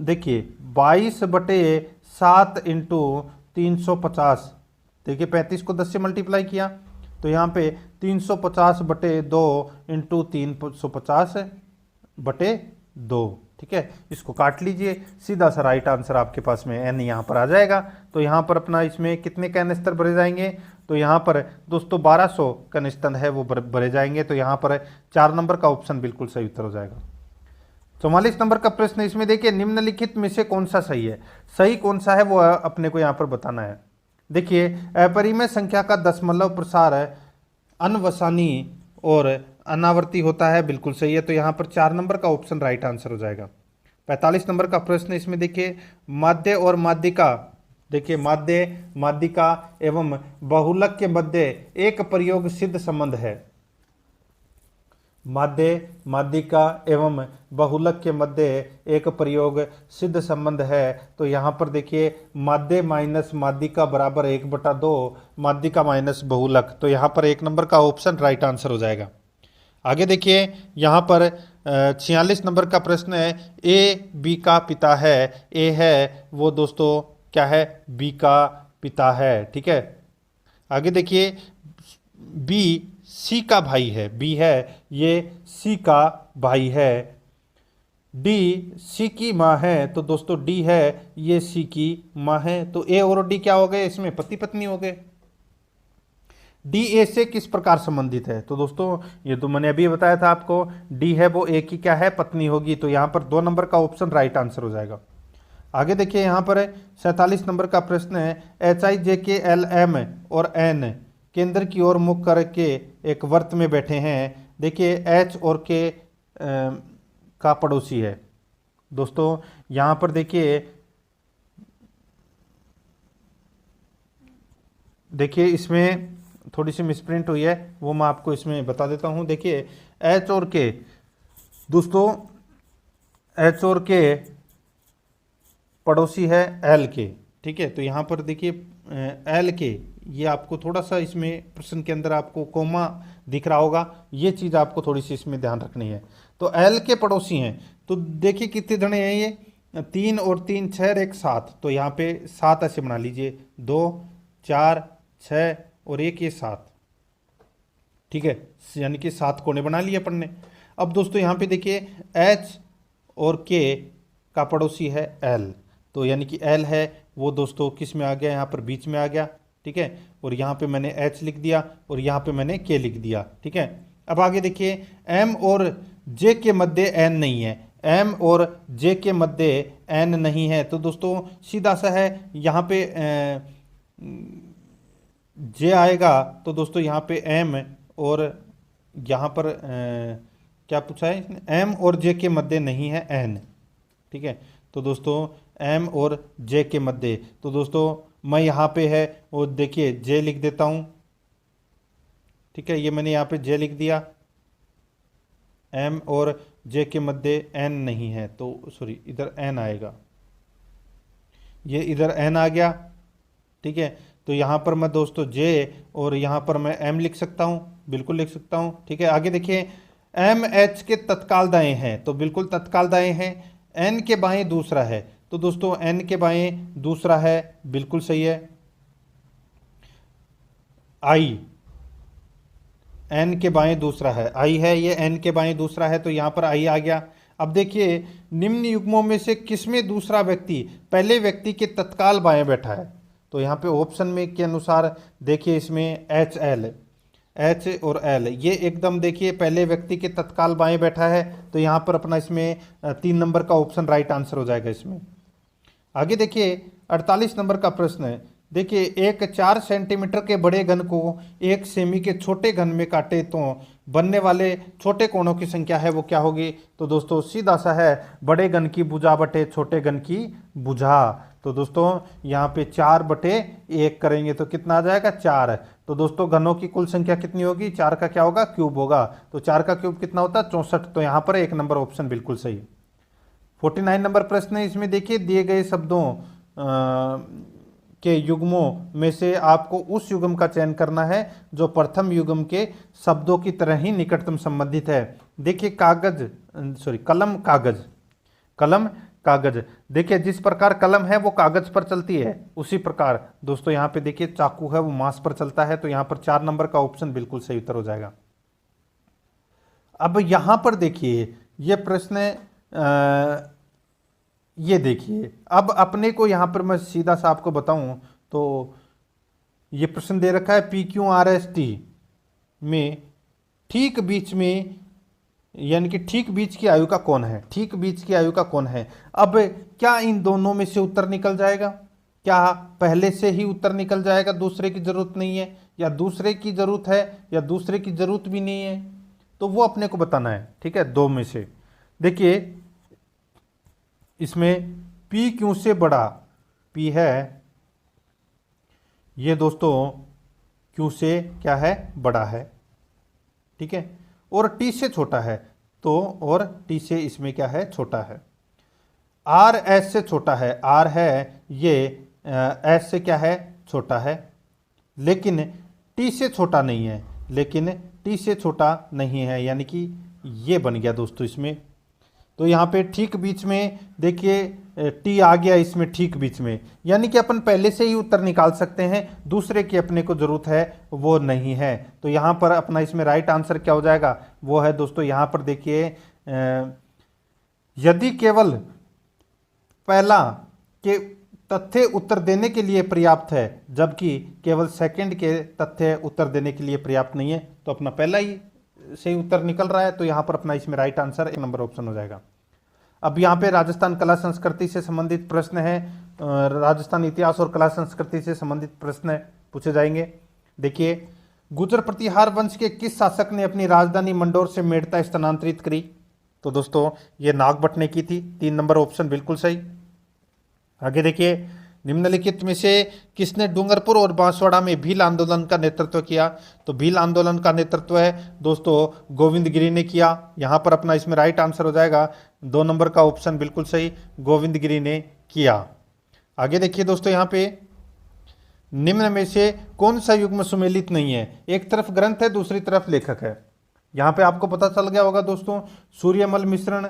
देखिए 22/7 इंटू 350। देखिए 35 को 10 से मल्टीप्लाई किया तो यहाँ पे 350/2 इंटू 350/2। ठीक है, इसको काट लीजिए, सीधा सा राइट आंसर आपके पास में n यहाँ पर आ जाएगा। तो यहाँ पर अपना इसमें कितने कण स्तर भरे जाएंगे, तो यहाँ पर दोस्तों 1200 कण स्तर है वो भरे जाएंगे। तो यहाँ पर 4 नंबर का ऑप्शन बिल्कुल सही उत्तर हो जाएगा। 44 नंबर का प्रश्न, इसमें देखिए निम्नलिखित में से कौन सा सही है। सही कौन सा है वो अपने को यहाँ पर बताना है। देखिए अपरिमेय संख्या का दशमलव प्रसार अनवसानी और अनावर्ती होता है, बिल्कुल सही है। तो यहाँ पर 4 नंबर का ऑप्शन राइट आंसर हो जाएगा। 45 नंबर का प्रश्न, इसमें देखिए माध्य और माध्यिका, देखिए माध्य माध्यिका एवं बहुलक के मध्य एक प्रयोग सिद्ध संबंध है। माध्य माध्यिका एवं बहुलक के मध्य एक प्रयोग सिद्ध संबंध है। तो यहाँ पर देखिए माध्य माइनस माध्यिका बराबर 1/2 माध्यिका माइनस बहुलक। तो यहाँ पर 1 नंबर का ऑप्शन राइट आंसर हो जाएगा। आगे देखिए यहाँ पर 46 नंबर का प्रश्न है। ए बी का पिता है, ए है वो दोस्तों क्या है, बी का पिता है। ठीक है, आगे देखिए बी सी का भाई है, बी है ये सी का भाई है। डी सी की माँ है, तो दोस्तों डी है ये सी की माँ है। तो ए और डी क्या हो गए, इसमें पति पत्नी हो गए। डी ए से किस प्रकार संबंधित है, तो दोस्तों ये तो मैंने अभी बताया था आपको, डी है वो ए की क्या है, पत्नी होगी। तो यहाँ पर 2 नंबर का ऑप्शन राइट आंसर हो जाएगा। आगे देखिए यहाँ पर 47 नंबर का प्रश्न है। एच आई जे के एल एम और एन केंद्र की ओर मुख करके एक वर्त में बैठे हैं। देखिए एच और के का पड़ोसी है। दोस्तों यहाँ पर देखिए इसमें थोड़ी सी मिसप्रिंट हुई है, वो मैं आपको इसमें बता देता हूँ। देखिए एच और के, दोस्तों एच और के पड़ोसी है एल के। ठीक है, तो यहाँ पर देखिए एल के, ये आपको थोड़ा सा इसमें प्रश्न के अंदर आपको कोमा दिख रहा होगा, ये चीज़ आपको थोड़ी सी इसमें ध्यान रखनी है। तो एल के पड़ोसी हैं, तो देखिए कितने जने हैं ये, 3 और 3 6 1 7। तो यहाँ पे 7 ऐसे बना लीजिए, 2 4 6 और 1 ये 7। ठीक है, यानी कि 7 कोने बना लिए अपन ने। अब दोस्तों यहाँ पे देखिए एच और के का पड़ोसी है एल, तो यानी कि एल है वो दोस्तों किस में आ गया, यहाँ पर बीच में आ गया। ठीक है, और यहाँ पे मैंने एच लिख दिया और यहाँ पे मैंने के लिख दिया। ठीक है, अब आगे देखिए एम और जे के मध्य एन नहीं है, एम और जे के मध्य एन नहीं है, तो दोस्तों सीधा सा है, यहाँ पे जे आएगा, तो दोस्तों यहाँ पे एम और यहाँ पर क्या पूछा है इसने, एम और जे के मध्य नहीं है एन। ठीक है, तो दोस्तों एम और जे के मध्य, तो दोस्तों मैं यहाँ पे है वो देखिए जे लिख देता हूँ। ठीक है, ये मैंने यहाँ पे जे लिख दिया, एम और जे के मध्य एन नहीं है, तो सॉरी इधर एन आएगा, ये इधर एन आ गया। ठीक है, तो यहाँ पर मैं दोस्तों जे और यहाँ पर मैं एम लिख सकता हूँ, बिल्कुल लिख सकता हूँ। ठीक है, आगे देखिए, एम एच के तत्काल दाएं हैं, तो बिल्कुल तत्काल दाएं हैं। एन के बाएं दूसरा है, तो दोस्तों एन के बाएं दूसरा है, बिल्कुल सही है। आई, एन के बाएं दूसरा है, आई है, ये एन के बाएं दूसरा है, तो यहाँ पर आई आ गया। अब देखिए, निम्न युग्मों में से किसमें दूसरा व्यक्ति पहले व्यक्ति के तत्काल बाएं बैठा है, तो यहाँ पे ऑप्शन में के अनुसार देखिए, इसमें एच एल, एच और एल, ये एकदम देखिए पहले व्यक्ति के तत्काल बाएं बैठा है, तो यहाँ पर अपना इसमें 3 नंबर का ऑप्शन राइट आंसर हो जाएगा इसमें। आगे देखिए 48 नंबर का प्रश्न है। देखिए, एक 4 सेंटीमीटर के बड़े घन को 1 सेमी के छोटे घन में काटे तो बनने वाले छोटे कोणों की संख्या है वो क्या होगी, तो दोस्तों सीधा सा है, बड़े घन की भुजा बटे छोटे घन की भुजा। तो दोस्तों यहाँ पे 4/1 करेंगे तो कितना आ जाएगा, 4। तो दोस्तों घनों की कुल संख्या कितनी होगी, 4 का क्या होगा, क्यूब होगा, तो 4 का क्यूब कितना होता है, 64। तो यहाँ पर 1 नंबर ऑप्शन बिल्कुल सही। 49 नंबर प्रश्न है, इसमें देखिए दिए गए शब्दों के युग्मों में से आपको उस युग्म का चयन करना है जो प्रथम युग्म के शब्दों की तरह ही निकटतम संबंधित है। देखिए कागज, सॉरी कलम कागज, कलम कागज, देखिए जिस प्रकार कलम है वो कागज पर चलती है, उसी प्रकार दोस्तों यहाँ पे देखिए चाकू है वो मांस पर चलता है, तो यहाँ पर 4 नंबर का ऑप्शन बिल्कुल सही उत्तर हो जाएगा। अब यहाँ पर देखिए ये प्रश्न ये देखिए, अब अपने को यहाँ पर मैं सीधा सा आपको बताऊं तो ये प्रश्न दे रखा है PQRST में ठीक बीच में, यानी कि ठीक बीच की आयु का कौन है, ठीक बीच की आयु का कौन है। अब क्या इन दोनों में से उत्तर निकल जाएगा, क्या पहले से ही उत्तर निकल जाएगा, दूसरे की जरूरत नहीं है, या दूसरे की जरूरत है, या दूसरे की जरूरत भी नहीं है, तो वो अपने को बताना है। ठीक है, 2 में से देखिए, इसमें P क्यू से बड़ा, P है ये दोस्तों Q से क्या है, बड़ा है। ठीक है, और T से छोटा है, तो और T से इसमें क्या है, छोटा है। R S से छोटा है, R है ये S से क्या है, छोटा है, लेकिन T से छोटा नहीं है, लेकिन T से छोटा नहीं है, यानी कि ये बन गया दोस्तों इसमें। तो यहाँ पे ठीक बीच में देखिए टी आ गया इसमें ठीक बीच में, यानी कि अपन पहले से ही उत्तर निकाल सकते हैं, दूसरे की अपने को जरूरत है वो नहीं है। तो यहाँ पर अपना इसमें राइट आंसर क्या हो जाएगा, वो है दोस्तों यहाँ पर देखिए, यदि केवल पहला के तथ्य उत्तर देने के लिए पर्याप्त है जबकि केवल सेकंड के तथ्य उत्तर देने के लिए पर्याप्त नहीं है, तो अपना पहला ही सही उत्तर निकल रहा है, तो यहाँ पर अपना इसमें राइट आंसर 1 नंबर ऑप्शन हो जाएगा। अब यहाँ पे राजस्थान कला संस्कृति से संबंधित प्रश्न है, राजस्थान इतिहास और कला संस्कृति से संबंधित प्रश्न पूछे जाएंगे। देखिए, गुर्जर प्रतिहार वंश के किस शासक ने अपनी राजधानी मंडोर से मेड़ता स्थानांतरित करी, तो दोस्तों ये नागभट्ट ने की थी, 3 नंबर ऑप्शन बिल्कुल सही। आगे देखिए, निम्नलिखित में से किसने डूंगरपुर और बांसवाड़ा में भील आंदोलन का नेतृत्व किया, तो भील आंदोलन का नेतृत्व है दोस्तों गोविंद गिरी ने किया, यहाँ पर अपना इसमें राइट आंसर हो जाएगा 2 नंबर का ऑप्शन बिल्कुल सही, गोविंद गिरी ने किया। आगे देखिए दोस्तों, यहाँ पे निम्न में से कौन सा युग्म सुमेलित नहीं है, एक तरफ ग्रंथ है दूसरी तरफ लेखक है। यहाँ पे आपको पता चल गया होगा दोस्तों, सूर्यमल मिश्रण,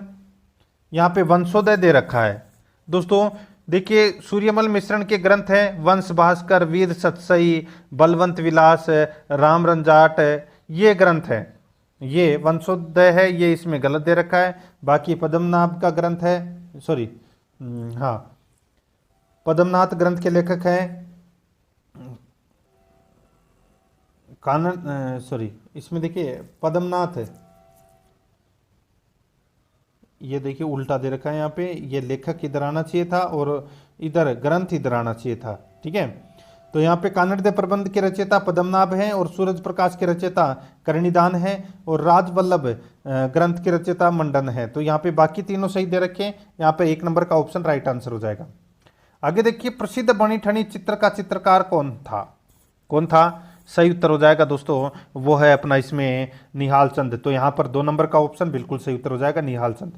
यहाँ पे वंशोदय दे रखा है दोस्तों। देखिए सूर्यमल मिश्रण के ग्रंथ हैं वंश भास्कर, वीर सतसई, बलवंत विलास, राम रंजाट, ये ग्रंथ है। ये वंशोदय है, ये इसमें गलत दे रखा है। बाकी पद्मनाभ का ग्रंथ है, सॉरी हाँ, पद्मनाथ ग्रंथ के लेखक हैं कानन, सॉरी इसमें देखिए पद्मनाथ है, ये देखिए उल्टा दे रखा है यहाँ पे, ये लेखक इधर आना चाहिए था और इधर ग्रंथ इधर आना चाहिए था, ठीक है। तो यहाँ पे कानड़ दे प्रबंध के रचयिता पद्मनाभ हैं और सूरज प्रकाश के रचयिता करणिदान हैं और राजवल्लभ ग्रंथ के रचयिता मंडन है। तो यहाँ पे बाकी तीनों सही दे रखे हैं, यहाँ पे 1 नंबर का ऑप्शन राइट आंसर हो जाएगा। आगे देखिए प्रसिद्ध बनी ठनी चित्र का चित्रकार कौन था? कौन था? सही उत्तर हो जाएगा दोस्तों, वो है अपना इसमें निहाल चंद। तो यहाँ पर 2 नंबर का ऑप्शन बिल्कुल सही उत्तर हो जाएगा, निहाल चंद।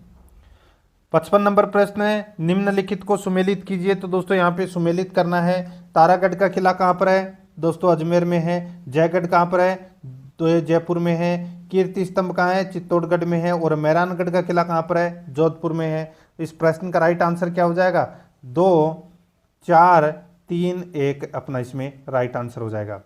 55 नंबर प्रश्न है, निम्नलिखित को सुमेलित कीजिए। तो दोस्तों यहाँ पे सुमेलित करना है। तारागढ़ का किला कहाँ पर है? दोस्तों अजमेर में है। जयगढ़ कहाँ पर है? तो ये जयपुर में है। कीर्ति स्तंभ कहाँ है? चित्तौड़गढ़ में है। और मेहरानगढ़ का किला कहाँ पर है? जोधपुर में है। इस प्रश्न का राइट आंसर क्या हो जाएगा? 2, 4, 3, 1 अपना इसमें राइट आंसर हो जाएगा।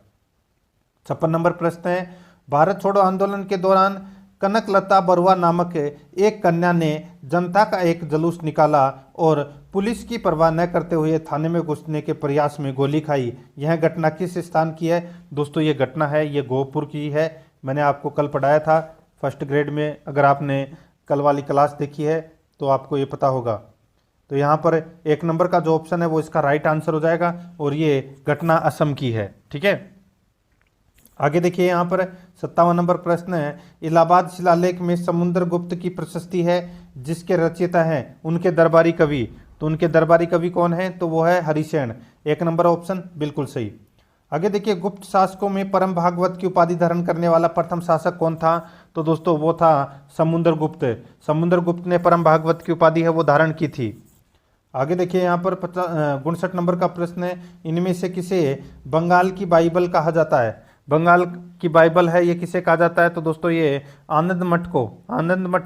56 नंबर प्रश्न है, भारत छोड़ो आंदोलन के दौरान कनकलता बरुआ नामक एक कन्या ने जनता का एक जुलूस निकाला और पुलिस की परवाह न करते हुए थाने में घुसने के प्रयास में गोली खाई। यह घटना किस स्थान की है? दोस्तों ये घटना है, ये गोहपुर की है। मैंने आपको कल पढ़ाया था फर्स्ट ग्रेड में, अगर आपने कल वाली क्लास देखी है तो आपको ये पता होगा। तो यहाँ पर 1 नंबर का जो ऑप्शन है वो इसका राइट आंसर हो जाएगा और ये घटना असम की है, ठीक है। आगे देखिए यहाँ पर 57 नंबर प्रश्न है, इलाहाबाद शिलालेख में समुद्रगुप्त की प्रशस्ति है जिसके रचयिता हैं उनके दरबारी कवि। तो उनके दरबारी कवि कौन है? तो वो है हरिसेन। 1 नंबर ऑप्शन बिल्कुल सही। आगे देखिए गुप्त शासकों में परम भागवत की उपाधि धारण करने वाला प्रथम शासक कौन था? तो दोस्तों वो था समुद्रगुप्त। समुद्रगुप्त ने परम भागवत की उपाधि है वो धारण की थी। आगे देखिए यहाँ पर 59 नंबर का प्रश्न है, इनमें से किसे बंगाल की बाइबल कहा जाता है? बंगाल की बाइबल है ये किसे कहा जाता है? तो दोस्तों ये आनंद मठ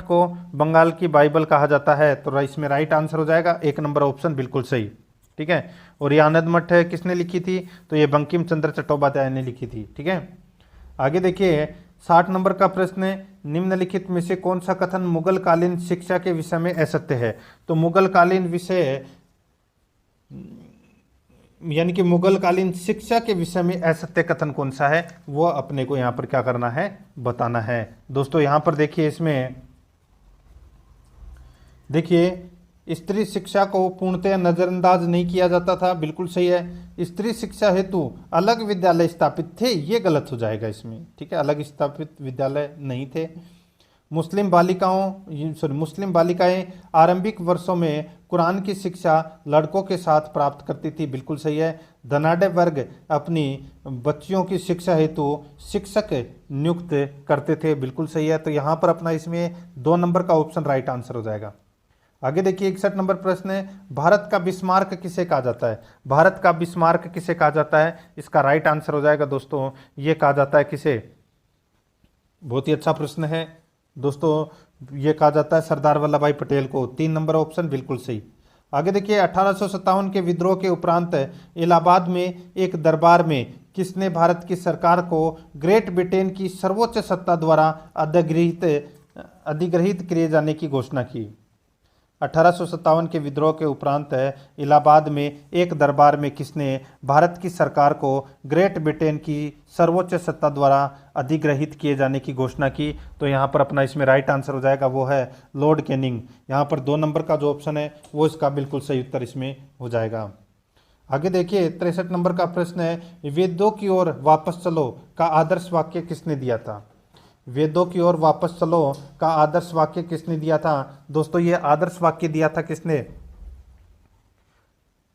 को बंगाल की बाइबल कहा जाता है। तो इसमें राइट आंसर हो जाएगा 1 नंबर ऑप्शन बिल्कुल सही, ठीक है। और ये आनंद मठ किसने लिखी थी? तो ये बंकिम चंद्र चट्टोपाध्याय ने लिखी थी, ठीक है। आगे देखिए 60 नंबर का प्रश्न है, निम्नलिखित में से कौन सा कथन मुगल कालीन शिक्षा के विषय में असत्य है? तो मुगल कालीन विषय यानी कि मुगल कालीन शिक्षा के विषय में असत्य कथन कौन सा है वो अपने को यहाँ पर क्या करना है? बताना है। दोस्तों यहाँ पर देखिए, इसमें देखिए स्त्री शिक्षा को पूर्णतः नज़रअंदाज नहीं किया जाता था, बिल्कुल सही है। स्त्री शिक्षा हेतु अलग विद्यालय स्थापित थे, ये गलत हो जाएगा इसमें, ठीक है। अलग स्थापित विद्यालय नहीं थे। मुस्लिम बालिकाएं आरंभिक वर्षों में कुरान की शिक्षा लड़कों के साथ प्राप्त करती थी, बिल्कुल सही है। धनाढ़ वर्ग अपनी बच्चियों की शिक्षा हेतु शिक्षक नियुक्त करते थे, बिल्कुल सही है। तो यहाँ पर अपना इसमें 2 नंबर का ऑप्शन राइट आंसर हो जाएगा। आगे देखिए 61 नंबर प्रश्न है, भारत का बिस्मार्क किसे कहा जाता है? भारत का बिस्मार्क किसे कहा जाता है? इसका राइट आंसर हो जाएगा दोस्तों, ये कहा जाता है किसे? बहुत ही अच्छा प्रश्न है दोस्तों, ये कहा जाता है सरदार वल्लभ भाई पटेल को। 3 नंबर ऑप्शन बिल्कुल सही। आगे देखिए 1857 के विद्रोह के उपरांत इलाहाबाद में एक दरबार में किसने भारत की सरकार को ग्रेट ब्रिटेन की सर्वोच्च सत्ता द्वारा अधिग्रहित किए जाने की घोषणा की? 1857 के विद्रोह के उपरांत इलाहाबाद में एक दरबार में किसने भारत की सरकार को ग्रेट ब्रिटेन की सर्वोच्च सत्ता द्वारा अधिग्रहित किए जाने की घोषणा की? तो यहाँ पर अपना इसमें राइट आंसर हो जाएगा, वो है लॉर्ड कैनिंग। यहाँ पर 2 नंबर का जो ऑप्शन है वो इसका बिल्कुल सही उत्तर इसमें हो जाएगा। आगे देखिए 63 नंबर का प्रश्न है, वेदों की ओर वापस चलो का आदर्श वाक्य किसने दिया था? वेदों की ओर वापस चलो का आदर्श वाक्य किसने दिया था? दोस्तों ये आदर्श वाक्य दिया था किसने,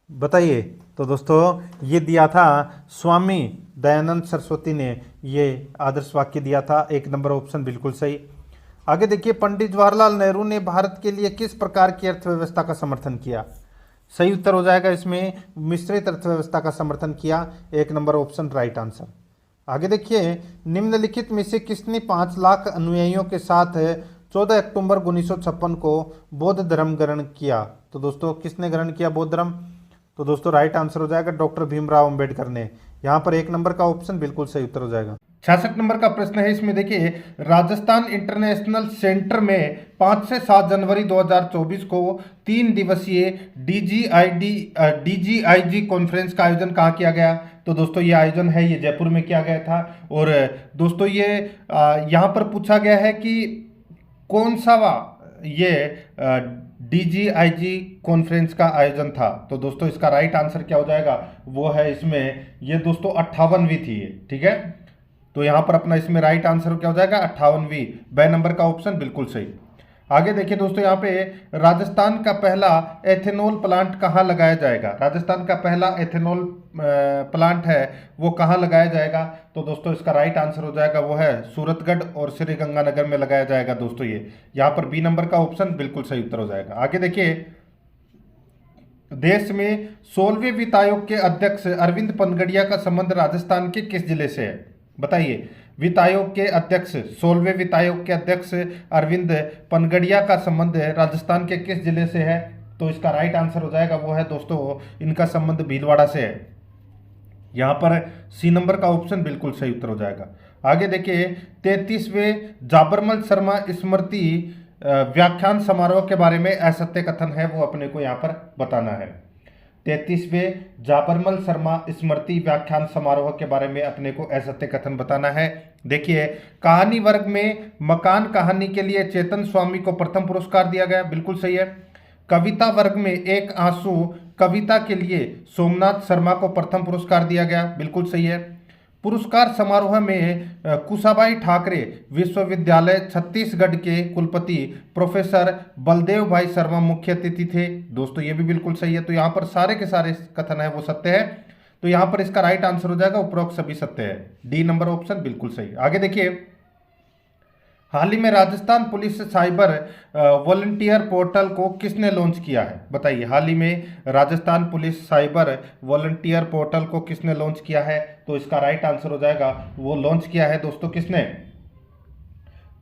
बताइए? तो दोस्तों ये दिया था स्वामी दयानंद सरस्वती ने, ये आदर्श वाक्य दिया था। 1 नंबर ऑप्शन बिल्कुल सही। आगे देखिए पंडित जवाहरलाल नेहरू ने भारत के लिए किस प्रकार की अर्थव्यवस्था का समर्थन किया? सही उत्तर हो जाएगा इसमें मिश्रित अर्थव्यवस्था का समर्थन किया। 1 नंबर ऑप्शन राइट आंसर। आगे देखिए निम्नलिखित में से किसने 5 लाख अनुयायियों के साथ 14 अक्टूबर 1956 को बौद्ध धर्म ग्रहण किया? तो दोस्तों किसने ग्रहण किया बौद्ध धर्म? तो दोस्तों राइट आंसर हो जाएगा डॉक्टर भीमराव अंबेडकर ने। यहाँ पर 1 नंबर का ऑप्शन बिल्कुल सही उत्तर हो जाएगा। 66 नंबर का प्रश्न है, इसमें देखिए राजस्थान इंटरनेशनल सेंटर में 5 से 7 जनवरी 2024 को 3 दिवसीय डीजीआईजी कॉन्फ्रेंस का आयोजन कहाँ किया गया? तो दोस्तों ये आयोजन है ये जयपुर में किया गया था। और दोस्तों ये यहाँ पर पूछा गया है कि कौन सा ये DGIG कॉन्फ्रेंस का आयोजन था। तो दोस्तों इसका राइट आंसर क्या हो जाएगा, वो है इसमें ये दोस्तों 58वीं थी ये, ठीक है। तो यहाँ पर अपना इसमें राइट आंसर क्या हो जाएगा, 58वीं। ब नंबर का ऑप्शन बिल्कुल सही। आगे देखिए दोस्तों, यहाँ पे राजस्थान का पहला एथेनॉल प्लांट कहाँ लगाया जाएगा। राजस्थान का पहला एथेनॉल प्लांट है वो कहाँ लगाया जाएगा। तो दोस्तों इसका राइट आंसर हो जाएगा वो है सूरतगढ़ और श्री गंगानगर में लगाया जाएगा दोस्तों। ये यहाँ पर बी नंबर का ऑप्शन बिल्कुल सही उत्तर हो जाएगा। आगे देखिए, देश में 16वें वित्त आयोग के अध्यक्ष अरविंद पनगड़िया का संबंध राजस्थान के किस जिले से है, बताइए। वित्त आयोग के अध्यक्ष 16वें वित्त आयोग के अध्यक्ष अरविंद पनगड़िया का संबंध राजस्थान के किस जिले से है। तो इसका राइट आंसर हो जाएगा वो है दोस्तों, इनका संबंध भीलवाड़ा से है। यहाँ पर सी नंबर का ऑप्शन बिल्कुल सही उत्तर हो जाएगा। आगे देखिए, 33वें जाबरमल शर्मा स्मृति व्याख्यान समारोह के बारे में असत्य कथन है वो अपने को यहाँ पर बताना है। 33वें जाबरमल शर्मा स्मृति व्याख्यान समारोह के बारे में अपने को असत्य कथन बताना है। देखिए, कहानी वर्ग में मकान कहानी के लिए चेतन स्वामी को प्रथम पुरस्कार दिया गया, बिल्कुल सही है। कविता वर्ग में एक आंसू कविता के लिए सोमनाथ शर्मा को प्रथम पुरस्कार दिया गया, बिल्कुल सही है। पुरस्कार समारोह में कुशाभाई ठाकरे विश्वविद्यालय छत्तीसगढ़ के कुलपति प्रोफेसर बलदेव भाई शर्मा मुख्य अतिथि थे, दोस्तों ये भी बिल्कुल सही है। तो यहाँ पर सारे के सारे कथन है वो सत्य है। तो यहाँ पर इसका राइट आंसर हो जाएगा उपरोक्त सभी सत्य है, डी नंबर ऑप्शन बिल्कुल सही। आगे देखिए, हाल ही में Rajasthan police cyber volunteer portal को किसने लॉन्च किया है, बताइए। हाल ही में Rajasthan police cyber volunteer portal को किसने लॉन्च किया है। तो इसका राइट आंसर हो जाएगा वो लॉन्च किया है दोस्तों किसने,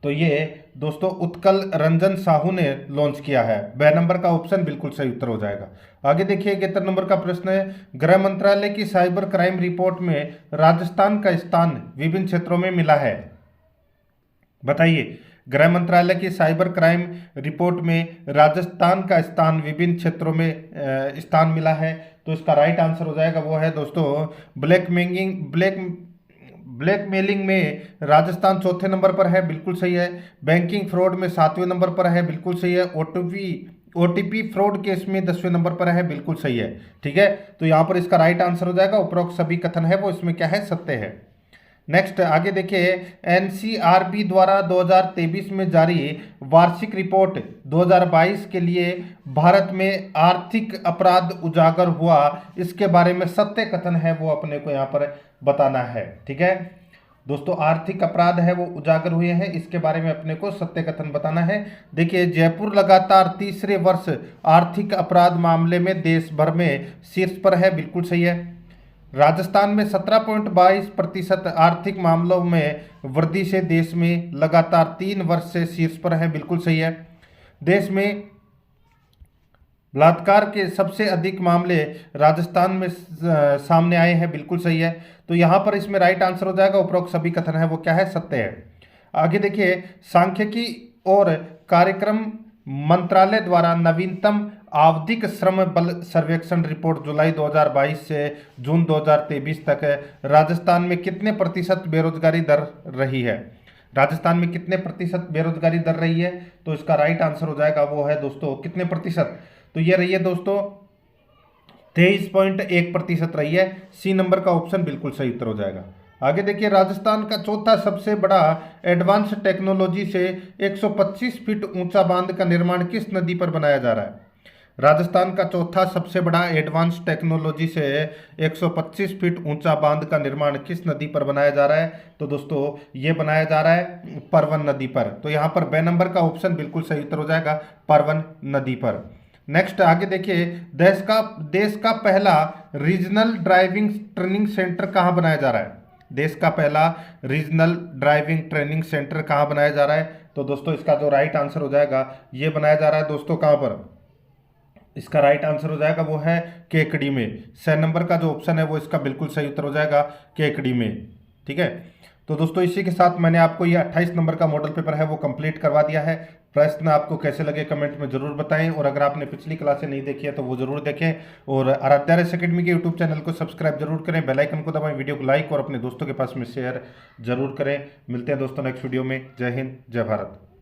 तो ये दोस्तों उत्कल रंजन साहू ने लॉन्च किया है। ब नंबर का ऑप्शन बिल्कुल सही उत्तर हो जाएगा। आगे देखिए, 71 नंबर का प्रश्न है, गृह मंत्रालय की साइबर क्राइम रिपोर्ट में राजस्थान का स्थान विभिन्न क्षेत्रों में मिला है, बताइए। गृह मंत्रालय की साइबर क्राइम रिपोर्ट में राजस्थान का स्थान विभिन्न क्षेत्रों में स्थान मिला है। तो इसका राइट आंसर हो जाएगा वो है दोस्तों ब्लैकमेलिंग में राजस्थान चौथे नंबर पर है, बिल्कुल सही है। बैंकिंग फ्रॉड में 7वें नंबर पर है, बिल्कुल सही है। ओटीपी फ्रॉड केस में 10वें नंबर पर है, बिल्कुल सही है, ठीक है। तो यहाँ पर इसका राइट आंसर हो जाएगा उपरोक्त सभी कथन है वो इसमें क्या है, सत्य है। नेक्स्ट आगे देखिए, एनसीआरबी द्वारा 2023 में जारी वार्षिक रिपोर्ट 2022 के लिए भारत में आर्थिक अपराध उजागर हुआ, इसके बारे में सत्य कथन है वो अपने को यहाँ पर बताना है, ठीक है दोस्तों। आर्थिक अपराध है वो उजागर हुए हैं, इसके बारे में अपने को सत्य कथन बताना है। देखिए, जयपुर लगातार तीसरे वर्ष आर्थिक अपराध मामले में देश भर में शीर्ष पर है, बिल्कुल सही है। राजस्थान में 17.22% आर्थिक मामलों में वृद्धि से देश में लगातार 3 वर्ष से शीर्ष पर है, बिल्कुल सही है। देश में बलात्कार के सबसे अधिक मामले राजस्थान में सामने आए हैं, बिल्कुल सही है। तो यहाँ पर इसमें राइट आंसर हो जाएगा उपरोक्त सभी कथन है वो क्या है, सत्य है। आगे देखिए, सांख्यिकी और कार्यक्रम मंत्रालय द्वारा नवीनतम आवधिक श्रम बल सर्वेक्षण रिपोर्ट जुलाई 2022 से जून 2023 तक राजस्थान में कितने प्रतिशत बेरोजगारी दर रही है। राजस्थान में कितने प्रतिशत बेरोजगारी दर रही है। तो इसका राइट आंसर हो जाएगा वो है दोस्तों कितने प्रतिशत, तो ये रही है दोस्तों 23.1% रही है। सी नंबर का ऑप्शन बिल्कुल सही उत्तर हो जाएगा। आगे देखिए, राजस्थान का चौथा सबसे बड़ा एडवांस टेक्नोलॉजी से 125 फीट ऊंचा बांध का निर्माण किस नदी पर बनाया जा रहा है। राजस्थान का चौथा सबसे बड़ा एडवांस टेक्नोलॉजी से 125 फीट ऊंचा बांध का निर्माण किस नदी पर बनाया जा रहा है। तो दोस्तों ये बनाया जा रहा है परवन नदी पर। तो यहाँ पर ब नंबर का ऑप्शन बिल्कुल सही उत्तर हो जाएगा, परवन नदी पर। नेक्स्ट आगे देखिए, देश का पहला रीजनल ड्राइविंग ट्रेनिंग सेंटर कहाँ बनाया जा रहा है। देश का पहला रीजनल ड्राइविंग ट्रेनिंग सेंटर कहाँ बनाया जा रहा है। तो दोस्तों इसका जो राइट आंसर हो जाएगा, ये बनाया जा रहा है दोस्तों कहाँ पर, इसका राइट आंसर हो जाएगा वो है केकड़ी में। 6 नंबर का जो ऑप्शन है वो इसका बिल्कुल सही उत्तर हो जाएगा केकड़ी में, ठीक है। तो दोस्तों इसी के साथ मैंने आपको ये 28 नंबर का मॉडल पेपर है वो कंप्लीट करवा दिया है। प्रश्न आपको कैसे लगे कमेंट में जरूर बताएं, और अगर आपने पिछली क्लासें नहीं देखी है तो वो जरूर देखें, और आराध्या रेस एकेडमी के यूट्यूब चैनल को सब्सक्राइब जरूर करें, बेल आइकन को दबाएं, वीडियो को लाइक और अपने दोस्तों के पास में शेयर जरूर करें। मिलते हैं दोस्तों नेक्स्ट वीडियो में। जय हिंद, जय भारत।